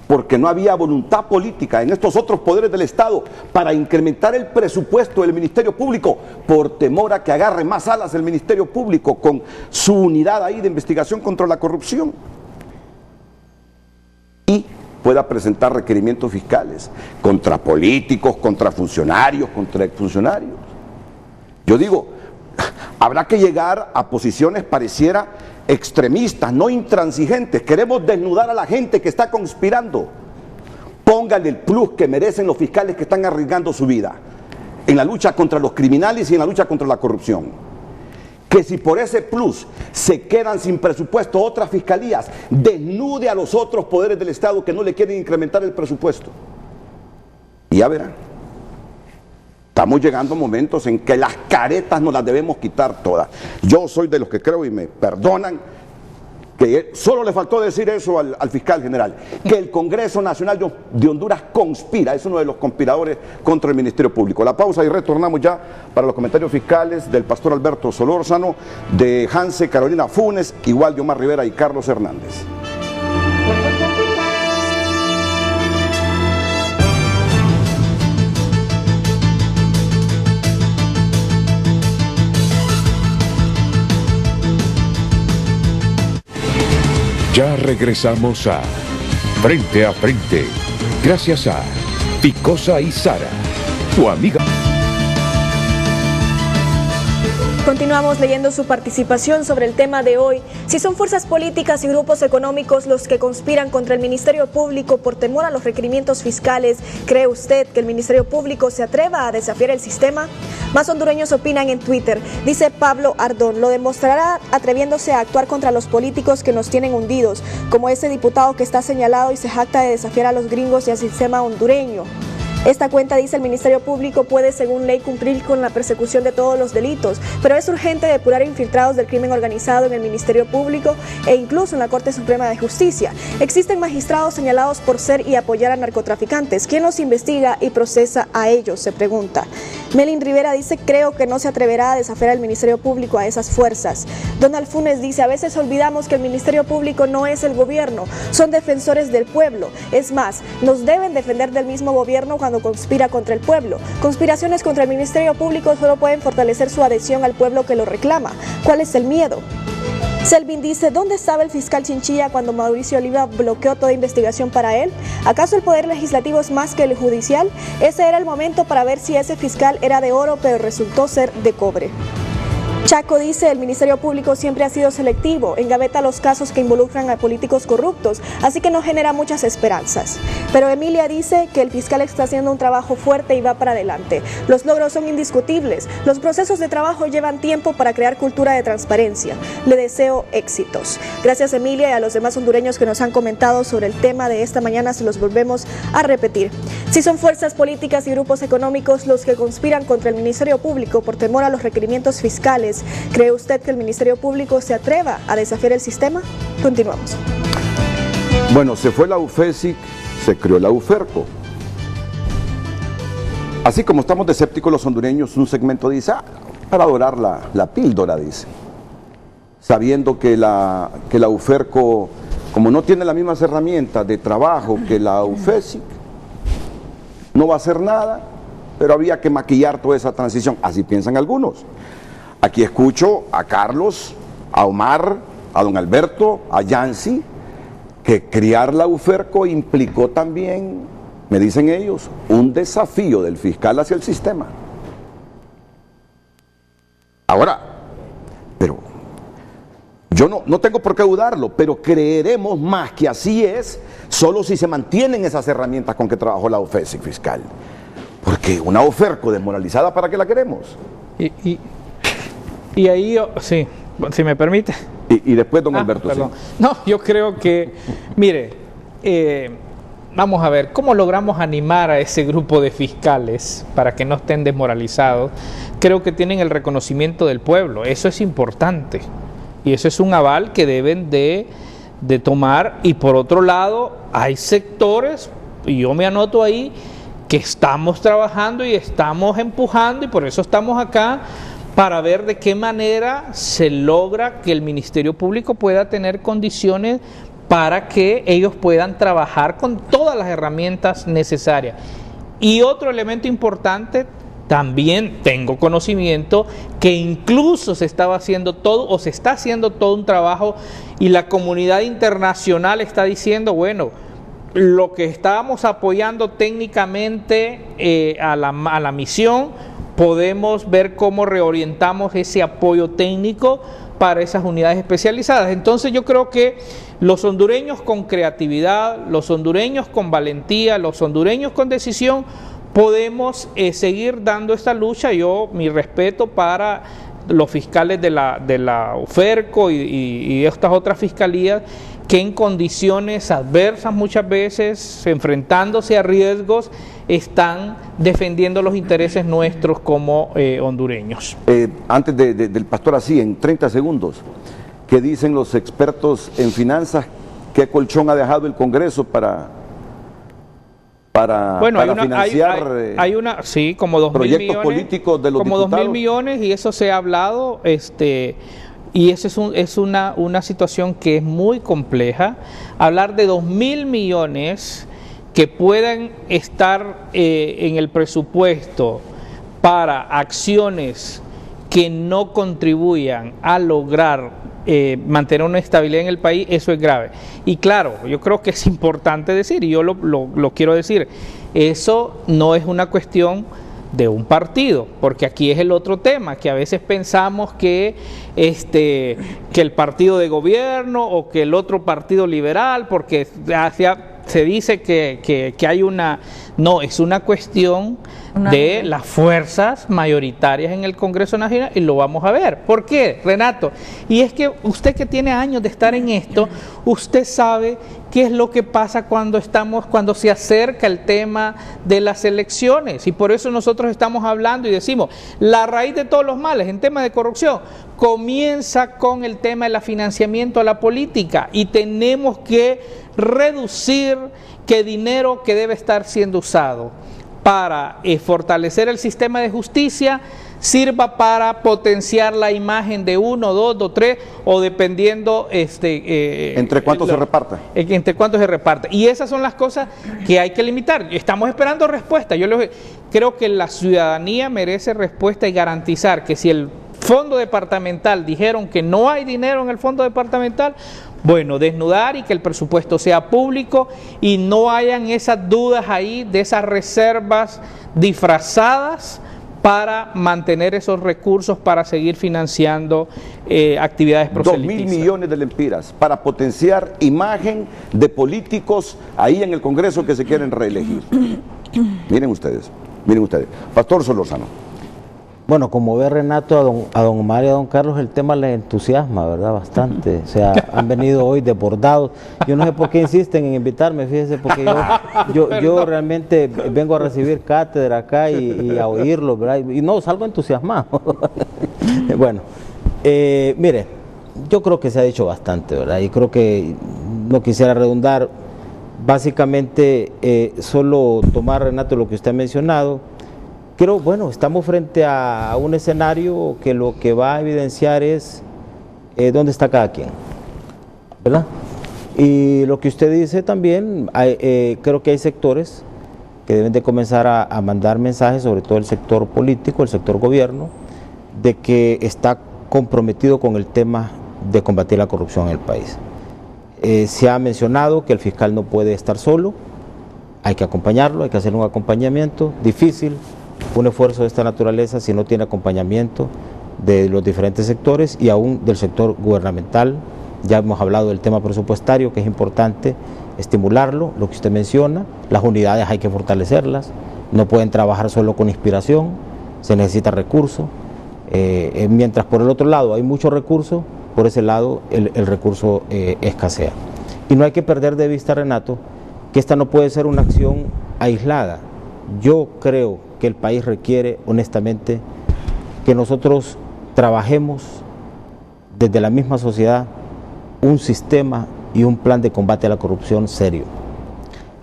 porque no había voluntad política en estos otros poderes del Estado para incrementar el presupuesto del Ministerio Público por temor a que agarre más alas el Ministerio Público con su unidad ahí de investigación contra la corrupción. Y pueda presentar requerimientos fiscales contra políticos, contra funcionarios, contra exfuncionarios. Yo digo, habrá que llegar a posiciones pareciera extremistas, no intransigentes. Queremos desnudar a la gente que está conspirando. Póngale el plus que merecen los fiscales que están arriesgando su vida en la lucha contra los criminales y en la lucha contra la corrupción. Que si por ese plus se quedan sin presupuesto otras fiscalías, desnude a los otros poderes del Estado que no le quieren incrementar el presupuesto. Y ya verán. Estamos llegando a momentos en que las caretas nos las debemos quitar todas. Yo soy de los que creo, y me perdonan, que solo le faltó decir eso al fiscal general, que el Congreso Nacional de Honduras conspira, es uno de los conspiradores contra el Ministerio Público. La pausa y retornamos ya para los comentarios fiscales del pastor Alberto Solórzano, de Hanse Carolina Funes, igual de Omar Rivera y Carlos Hernández. Ya regresamos a Frente a Frente, gracias a Picosa y Sara, tu amiga. Continuamos leyendo su participación sobre el tema de hoy. Si son fuerzas políticas y grupos económicos los que conspiran contra el Ministerio Público por temor a los requerimientos fiscales, ¿cree usted que el Ministerio Público se atreva a desafiar el sistema? Más hondureños opinan en Twitter. Dice Pablo Ardón, lo demostrará atreviéndose a actuar contra los políticos que nos tienen hundidos, como ese diputado que está señalado y se jacta de desafiar a los gringos y al sistema hondureño. Esta cuenta, dice el Ministerio Público, puede según ley cumplir con la persecución de todos los delitos, pero es urgente depurar infiltrados del crimen organizado en el Ministerio Público e incluso en la Corte Suprema de Justicia. Existen magistrados señalados por ser y apoyar a narcotraficantes. ¿Quién los investiga y procesa a ellos?, se pregunta. Melin Rivera dice, creo que no se atreverá a desafiar al Ministerio Público a esas fuerzas. Donald Funes dice, a veces olvidamos que el Ministerio Público no es el gobierno, son defensores del pueblo. Es más, nos deben defender del mismo gobierno cuando conspira contra el pueblo. Conspiraciones contra el Ministerio Público solo pueden fortalecer su adhesión al pueblo que lo reclama. ¿Cuál es el miedo? Selvin dice, ¿dónde estaba el fiscal Chinchilla cuando Mauricio Oliva bloqueó toda investigación para él? ¿Acaso el poder legislativo es más que el judicial? Ese era el momento para ver si ese fiscal era de oro, pero resultó ser de cobre. Chaco dice, el Ministerio Público siempre ha sido selectivo, engaveta los casos que involucran a políticos corruptos, así que no genera muchas esperanzas. Pero Emilia dice que el fiscal está haciendo un trabajo fuerte y va para adelante. Los logros son indiscutibles, los procesos de trabajo llevan tiempo para crear cultura de transparencia. Le deseo éxitos. Gracias, Emilia, y a los demás hondureños que nos han comentado sobre el tema de esta mañana, se los volvemos a repetir. Si son fuerzas políticas y grupos económicos los que conspiran contra el Ministerio Público por temor a los requerimientos fiscales, ¿cree usted que el Ministerio Público se atreva a desafiar el sistema? Continuamos. Bueno, se fue la UFESIC, se creó la UFERCO. Así como estamos de escépticos los hondureños, un segmento dice, para dorar la píldora, dice. Sabiendo que la UFERCO, como no tiene las mismas herramientas de trabajo que la UFESIC, no va a hacer nada, pero había que maquillar toda esa transición. Así piensan algunos. Aquí escucho a Carlos, a Omar, a don Alberto, a Yancy, que crear la UFERCO implicó también, me dicen ellos, un desafío del fiscal hacia el sistema. Ahora, pero yo no tengo por qué dudarlo, pero creeremos más que así es, solo si se mantienen esas herramientas con que trabajó la UFESIC fiscal. Porque una UFERCO desmoralizada, ¿para qué la queremos? Y ahí, sí, si me permite. Y después, don Alberto. Perdón. Sí. No, yo creo que, mire, vamos a ver, ¿cómo logramos animar a ese grupo de fiscales para que no estén desmoralizados? Creo que tienen el reconocimiento del pueblo, eso es importante. Y eso es un aval que deben de tomar. Y por otro lado, hay sectores, y yo me anoto ahí, que estamos trabajando y estamos empujando, y por eso estamos acá, para ver de qué manera se logra que el Ministerio Público pueda tener condiciones para que ellos puedan trabajar con todas las herramientas necesarias. Y otro elemento importante, también tengo conocimiento que incluso se estaba haciendo todo, o se está haciendo todo un trabajo, y la comunidad internacional está diciendo, bueno, lo que estábamos apoyando técnicamente a la misión, podemos ver cómo reorientamos ese apoyo técnico para esas unidades especializadas. Entonces yo creo que los hondureños con creatividad, los hondureños con valentía, los hondureños con decisión, podemos seguir dando esta lucha. Yo, mi respeto para los fiscales de la UFERCO y estas otras fiscalías, que en condiciones adversas muchas veces, enfrentándose a riesgos, están defendiendo los intereses nuestros como hondureños. Antes del pastor, así, en 30 segundos, ¿qué dicen los expertos en finanzas? ¿Qué colchón ha dejado el Congreso para financiar sí, como 2.000 proyectos millones, políticos de los como diputados? 2.000 millones, y eso se ha hablado, y eso es una situación que es muy compleja. Hablar de 2.000 millones que puedan estar en el presupuesto para acciones que no contribuyan a lograr mantener una estabilidad en el país, eso es grave. Y claro, yo creo que es importante decir, y yo lo quiero decir, eso no es una cuestión de un partido, porque aquí es el otro tema, que a veces pensamos que el partido de gobierno o que el otro partido liberal, porque se dice que hay una... No, es una cuestión de las fuerzas mayoritarias en el Congreso Nacional y lo vamos a ver. ¿Por qué, Renato? Y es que usted que tiene años de estar en esto, usted sabe qué es lo que pasa cuando se acerca el tema de las elecciones, y por eso nosotros estamos hablando y decimos, la raíz de todos los males en tema de corrupción comienza con el tema del financiamiento a la política, y tenemos que reducir que dinero que debe estar siendo usado para fortalecer el sistema de justicia sirva para potenciar la imagen de 1, 2 o 3, o dependiendo entre cuánto se reparta. Entre cuánto se reparte. Y esas son las cosas que hay que limitar. Estamos esperando respuesta. Creo que la ciudadanía merece respuesta y garantizar que si el fondo departamental dijeron que no hay dinero en el fondo departamental, bueno, desnudar y que el presupuesto sea público y no hayan esas dudas ahí de esas reservas disfrazadas para mantener esos recursos para seguir financiando actividades proselitistas. 2.000 millones de lempiras para potenciar imagen de políticos ahí en el Congreso que se quieren reelegir. Miren ustedes. Pastor Solórzano. Bueno, como ve Renato, a don Omar y a don Carlos el tema les entusiasma, ¿verdad? Bastante. O sea, han venido hoy desbordados. Yo no sé por qué insisten en invitarme, fíjese, porque yo realmente vengo a recibir cátedra acá y a oírlo, ¿verdad? Y no, salgo entusiasmado. Bueno, mire, yo creo que se ha dicho bastante, ¿verdad? Y creo que no quisiera redundar. Básicamente, solo tomar, Renato, lo que usted ha mencionado. Creo, bueno, estamos frente a un escenario que lo que va a evidenciar es dónde está cada quien, ¿verdad? Y lo que usted dice también, creo que hay sectores que deben de comenzar a mandar mensajes, sobre todo el sector político, el sector gobierno, de que está comprometido con el tema de combatir la corrupción en el país. Se ha mencionado que el fiscal no puede estar solo, hay que acompañarlo, hay que hacer un acompañamiento difícil. Un esfuerzo de esta naturaleza, si no tiene acompañamiento de los diferentes sectores y aún del sector gubernamental. Ya hemos hablado del tema presupuestario, que es importante estimularlo, lo que usted menciona. Las unidades hay que fortalecerlas, no pueden trabajar solo con inspiración, se necesita recurso. Mientras por el otro lado hay mucho recurso, por ese lado el recurso escasea. Y no hay que perder de vista, Renato, que esta no puede ser una acción aislada. Yo creo que el país requiere, honestamente, que nosotros trabajemos desde la misma sociedad un sistema y un plan de combate a la corrupción serio.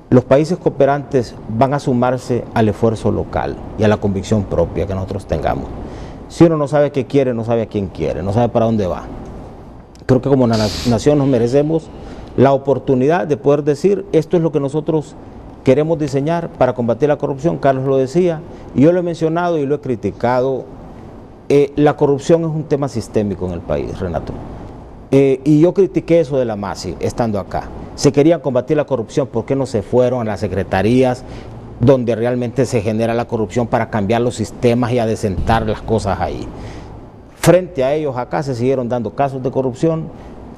Los países cooperantes van a sumarse al esfuerzo local y a la convicción propia que nosotros tengamos. Si uno no sabe qué quiere, no sabe a quién quiere, no sabe para dónde va. Creo que como nación nos merecemos la oportunidad de poder decir, esto es lo que nosotros queremos diseñar para combatir la corrupción. Carlos lo decía, y yo lo he mencionado y lo he criticado. La corrupción es un tema sistémico en el país, Renato. Y yo critiqué eso de la MASI, estando acá. Se querían combatir la corrupción, ¿por qué no se fueron a las secretarías donde realmente se genera la corrupción para cambiar los sistemas y adecentar las cosas ahí? Frente a ellos acá se siguieron dando casos de corrupción,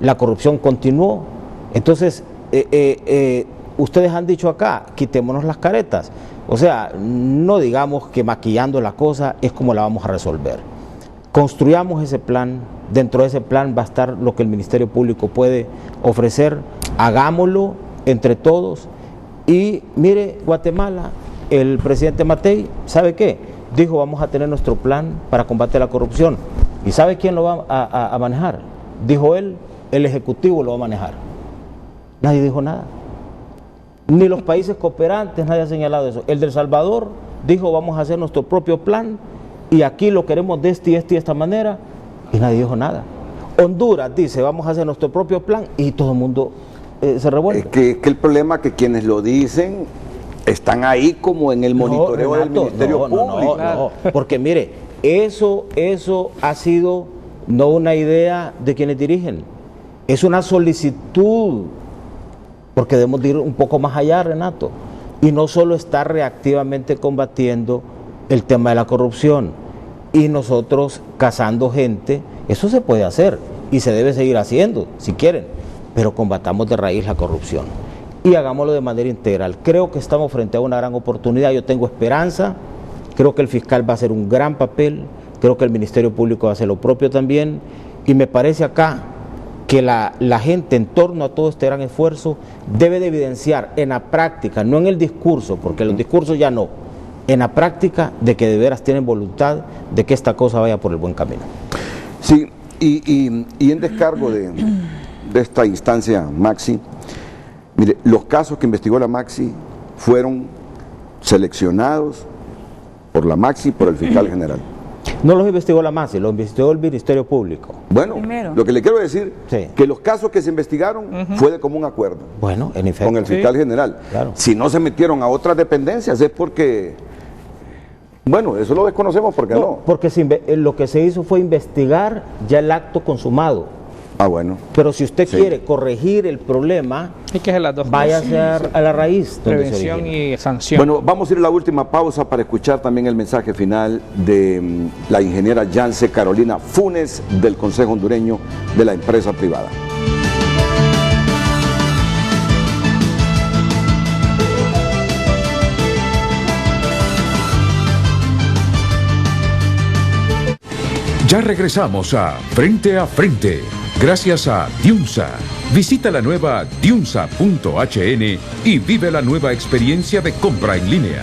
la corrupción continuó. Entonces, ustedes han dicho acá, quitémonos las caretas. O sea, no digamos que maquillando la cosa es como la vamos a resolver. Construyamos ese plan, dentro de ese plan va a estar lo que el Ministerio Público puede ofrecer, hagámoslo entre todos. Y mire, Guatemala, el presidente Matei, ¿sabe qué? Dijo, vamos a tener nuestro plan para combatir la corrupción. ¿Y sabe quién lo va a manejar? Dijo él, el Ejecutivo lo va a manejar. Nadie dijo nada. Ni los países cooperantes, nadie ha señalado eso. El de El Salvador dijo, vamos a hacer nuestro propio plan y aquí lo queremos de esta manera, y nadie dijo nada. Honduras dice, vamos a hacer nuestro propio plan y todo el mundo se revuelve. Es que el problema es que quienes lo dicen están ahí como en el monitoreo del Ministerio Público. No, porque mire, eso ha sido no una idea de quienes dirigen, es una solicitud. Porque debemos ir un poco más allá, Renato, y no solo estar reactivamente combatiendo el tema de la corrupción y nosotros cazando gente. Eso se puede hacer y se debe seguir haciendo, si quieren, pero combatamos de raíz la corrupción. y hagámoslo de manera integral. Creo que estamos frente a una gran oportunidad, yo tengo esperanza, creo que el fiscal va a hacer un gran papel, creo que el Ministerio Público va a hacer lo propio también, y me parece acá que la gente en torno a todo este gran esfuerzo debe de evidenciar en la práctica, no en el discurso, porque los discursos ya no, en la práctica de que de veras tienen voluntad de que esta cosa vaya por el buen camino. Sí, y en descargo de esta instancia Maxi, mire, los casos que investigó la Maxi fueron seleccionados por la Maxi y por el fiscal general. No los investigó la Maxi, los investigó el Ministerio Público. Bueno, Primero. lo que le quiero decir, Sí. que los casos que se investigaron fue de común acuerdo Bueno, en efecto. con el fiscal general. Claro. Si no se metieron a otras dependencias es porque, bueno, eso lo desconocemos porque no. Porque lo que se hizo fue investigar ya el acto consumado. Ah, bueno. Pero si usted Sí. quiere corregir el problema, Hay que hacer las dos váyase cosas. a la raíz. donde se Prevención origina. y sanción. Bueno, vamos a ir a la última pausa para escuchar también el mensaje final de la ingeniera Yance Carolina Funes del Consejo Hondureño de la Empresa Privada. Ya regresamos a Frente, gracias a Diunsa. Visita la nueva diunsa.hn y vive la nueva experiencia de compra en línea.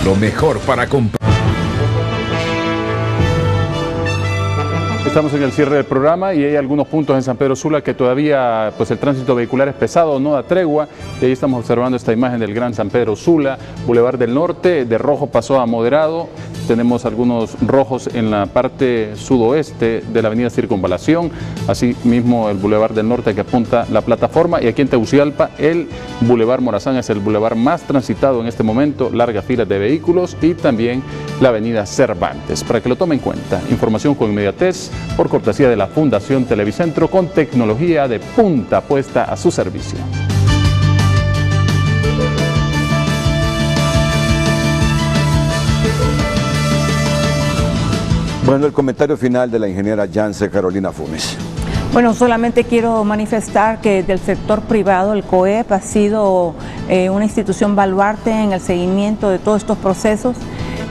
Lo mejor para comprar. Estamos en el cierre del programa y hay algunos puntos en San Pedro Sula que todavía pues el tránsito vehicular es pesado, no da tregua. Y ahí estamos observando esta imagen del Gran San Pedro Sula, Boulevard del Norte, de rojo pasó a moderado. Tenemos algunos rojos en la parte sudoeste de la avenida Circunvalación, así mismo el Boulevard del Norte que apunta la plataforma, y aquí en Tegucigalpa el Boulevard Morazán es el boulevard más transitado en este momento, largas filas de vehículos, y también la avenida Cervantes, para que lo tome en cuenta. Información con inmediatez por cortesía de la Fundación Televicentro, con tecnología de punta puesta a su servicio. Bueno, el comentario final de la ingeniera Yance Carolina Funes. Bueno, solamente quiero manifestar que del sector privado el COEP ha sido una institución baluarte en el seguimiento de todos estos procesos,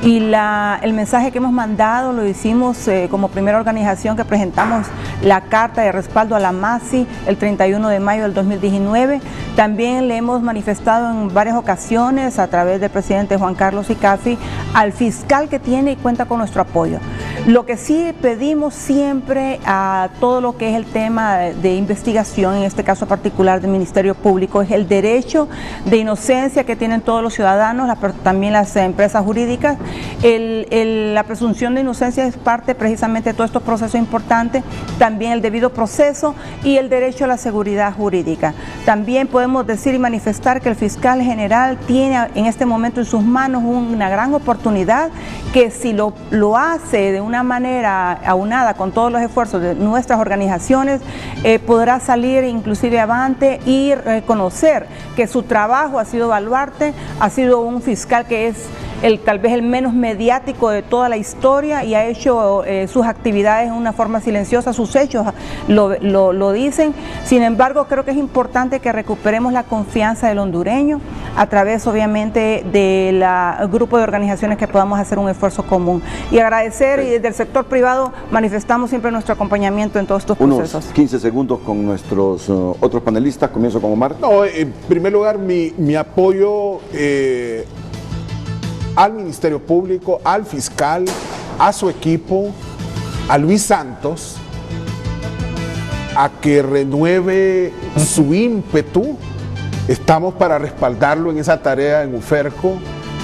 y el mensaje que hemos mandado lo hicimos como primera organización que presentamos la carta de respaldo a la MAXI el 31 de mayo del 2019. También le hemos manifestado en varias ocasiones a través del presidente Juan Carlos Icafi al fiscal que tiene y cuenta con nuestro apoyo. Lo que sí pedimos siempre a todo lo que es el tema de investigación, en este caso particular del Ministerio Público, es el derecho de inocencia que tienen todos los ciudadanos, también las empresas jurídicas. La presunción de inocencia es parte precisamente de todos estos procesos importantes, también el debido proceso y el derecho a la seguridad jurídica. También podemos decir y manifestar que el fiscal general tiene en este momento en sus manos una gran oportunidad, que si lo hace de una manera aunada con todos los esfuerzos de nuestras organizaciones, podrá salir inclusive avante y reconocer que su trabajo ha sido baluarte, ha sido un fiscal que es tal vez el menos mediático de toda la historia, y ha hecho sus actividades de una forma silenciosa, sus hechos lo dicen. Sin embargo, creo que es importante que recuperemos la confianza del hondureño a través obviamente del grupo de organizaciones que podamos hacer un esfuerzo común. Y agradecer, y desde el sector privado manifestamos siempre nuestro acompañamiento en todos estos procesos. Unos 15 segundos con nuestros otros panelistas. Comienzo con Omar. No, en primer lugar, mi apoyo al Ministerio Público, al fiscal, a su equipo, a Luis Santos, a que renueve su ímpetu. Estamos para respaldarlo en esa tarea en UFERCO,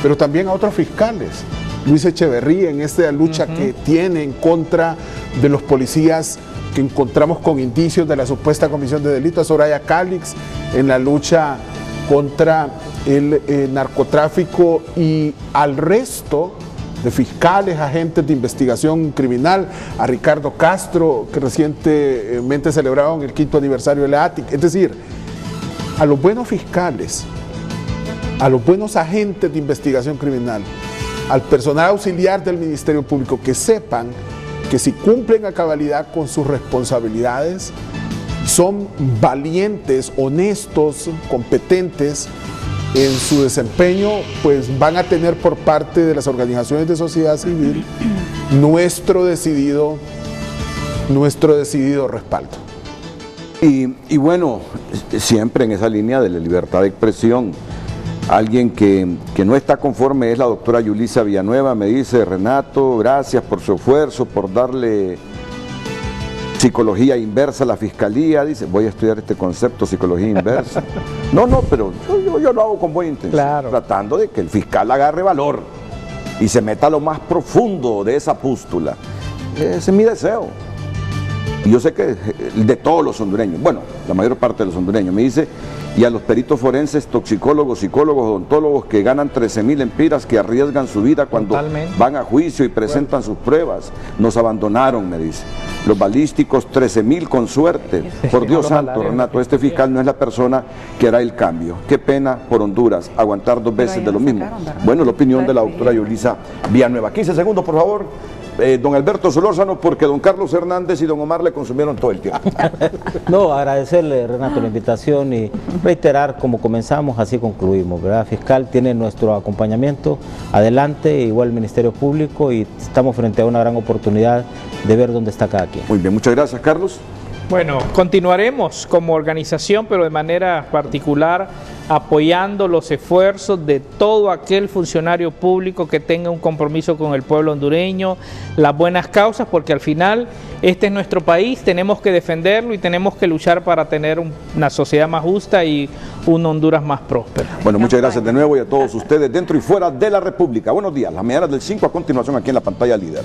pero también a otros fiscales. Luis Echeverría, en esta lucha que tiene en contra de los policías que encontramos con indicios de la supuesta comisión de delitos, Soraya Calix, en la lucha contra el narcotráfico, y al resto de fiscales, agentes de investigación criminal, a Ricardo Castro, que recientemente celebraron el 5º aniversario de la ATIC. Es decir, a los buenos fiscales, a los buenos agentes de investigación criminal, al personal auxiliar del Ministerio Público, que sepan que si cumplen a cabalidad con sus responsabilidades, son valientes, honestos, competentes en su desempeño, pues van a tener por parte de las organizaciones de sociedad civil nuestro decidido respaldo. Y bueno, siempre en esa línea de la libertad de expresión, alguien que no está conforme es la doctora Yulisa Villanueva. Me dice: Renato, gracias por su esfuerzo, por darle psicología inversa a la fiscalía. Dice: voy a estudiar este concepto, psicología inversa. No, pero yo lo hago con buena intención, claro, tratando de que el fiscal agarre valor y se meta a lo más profundo de esa pústula. Ese es mi deseo. Y yo sé que de todos los hondureños, bueno, la mayor parte de los hondureños, me dice, y a los peritos forenses, toxicólogos, psicólogos, odontólogos que ganan 13,000 empiras, que arriesgan su vida cuando van a juicio y presentan sus pruebas. Nos abandonaron, me dice. Los balísticos, 13,000 con suerte. Por Dios santo, Renato, este fiscal no es la persona que hará el cambio. Qué pena por Honduras, aguantar 2 veces de lo mismo. Bueno, la opinión de la doctora Yulisa Villanueva. 15 segundos, por favor. Don Alberto Solórzano, porque don Carlos Hernández y don Omar le consumieron todo el tiempo. No, agradecerle, Renato, la invitación y reiterar, como comenzamos, así concluimos, ¿verdad? Fiscal tiene nuestro acompañamiento, adelante, igual el Ministerio Público, y estamos frente a una gran oportunidad de ver dónde está cada quien. Muy bien, muchas gracias, Carlos. Bueno, continuaremos como organización, pero de manera particular apoyando los esfuerzos de todo aquel funcionario público que tenga un compromiso con el pueblo hondureño, las buenas causas, porque al final este es nuestro país, tenemos que defenderlo y tenemos que luchar para tener una sociedad más justa y un Honduras más próspero. Bueno, muchas gracias de nuevo y a todos ustedes dentro y fuera de la República. Buenos días, las mañanas del 5 a continuación aquí en la pantalla líder.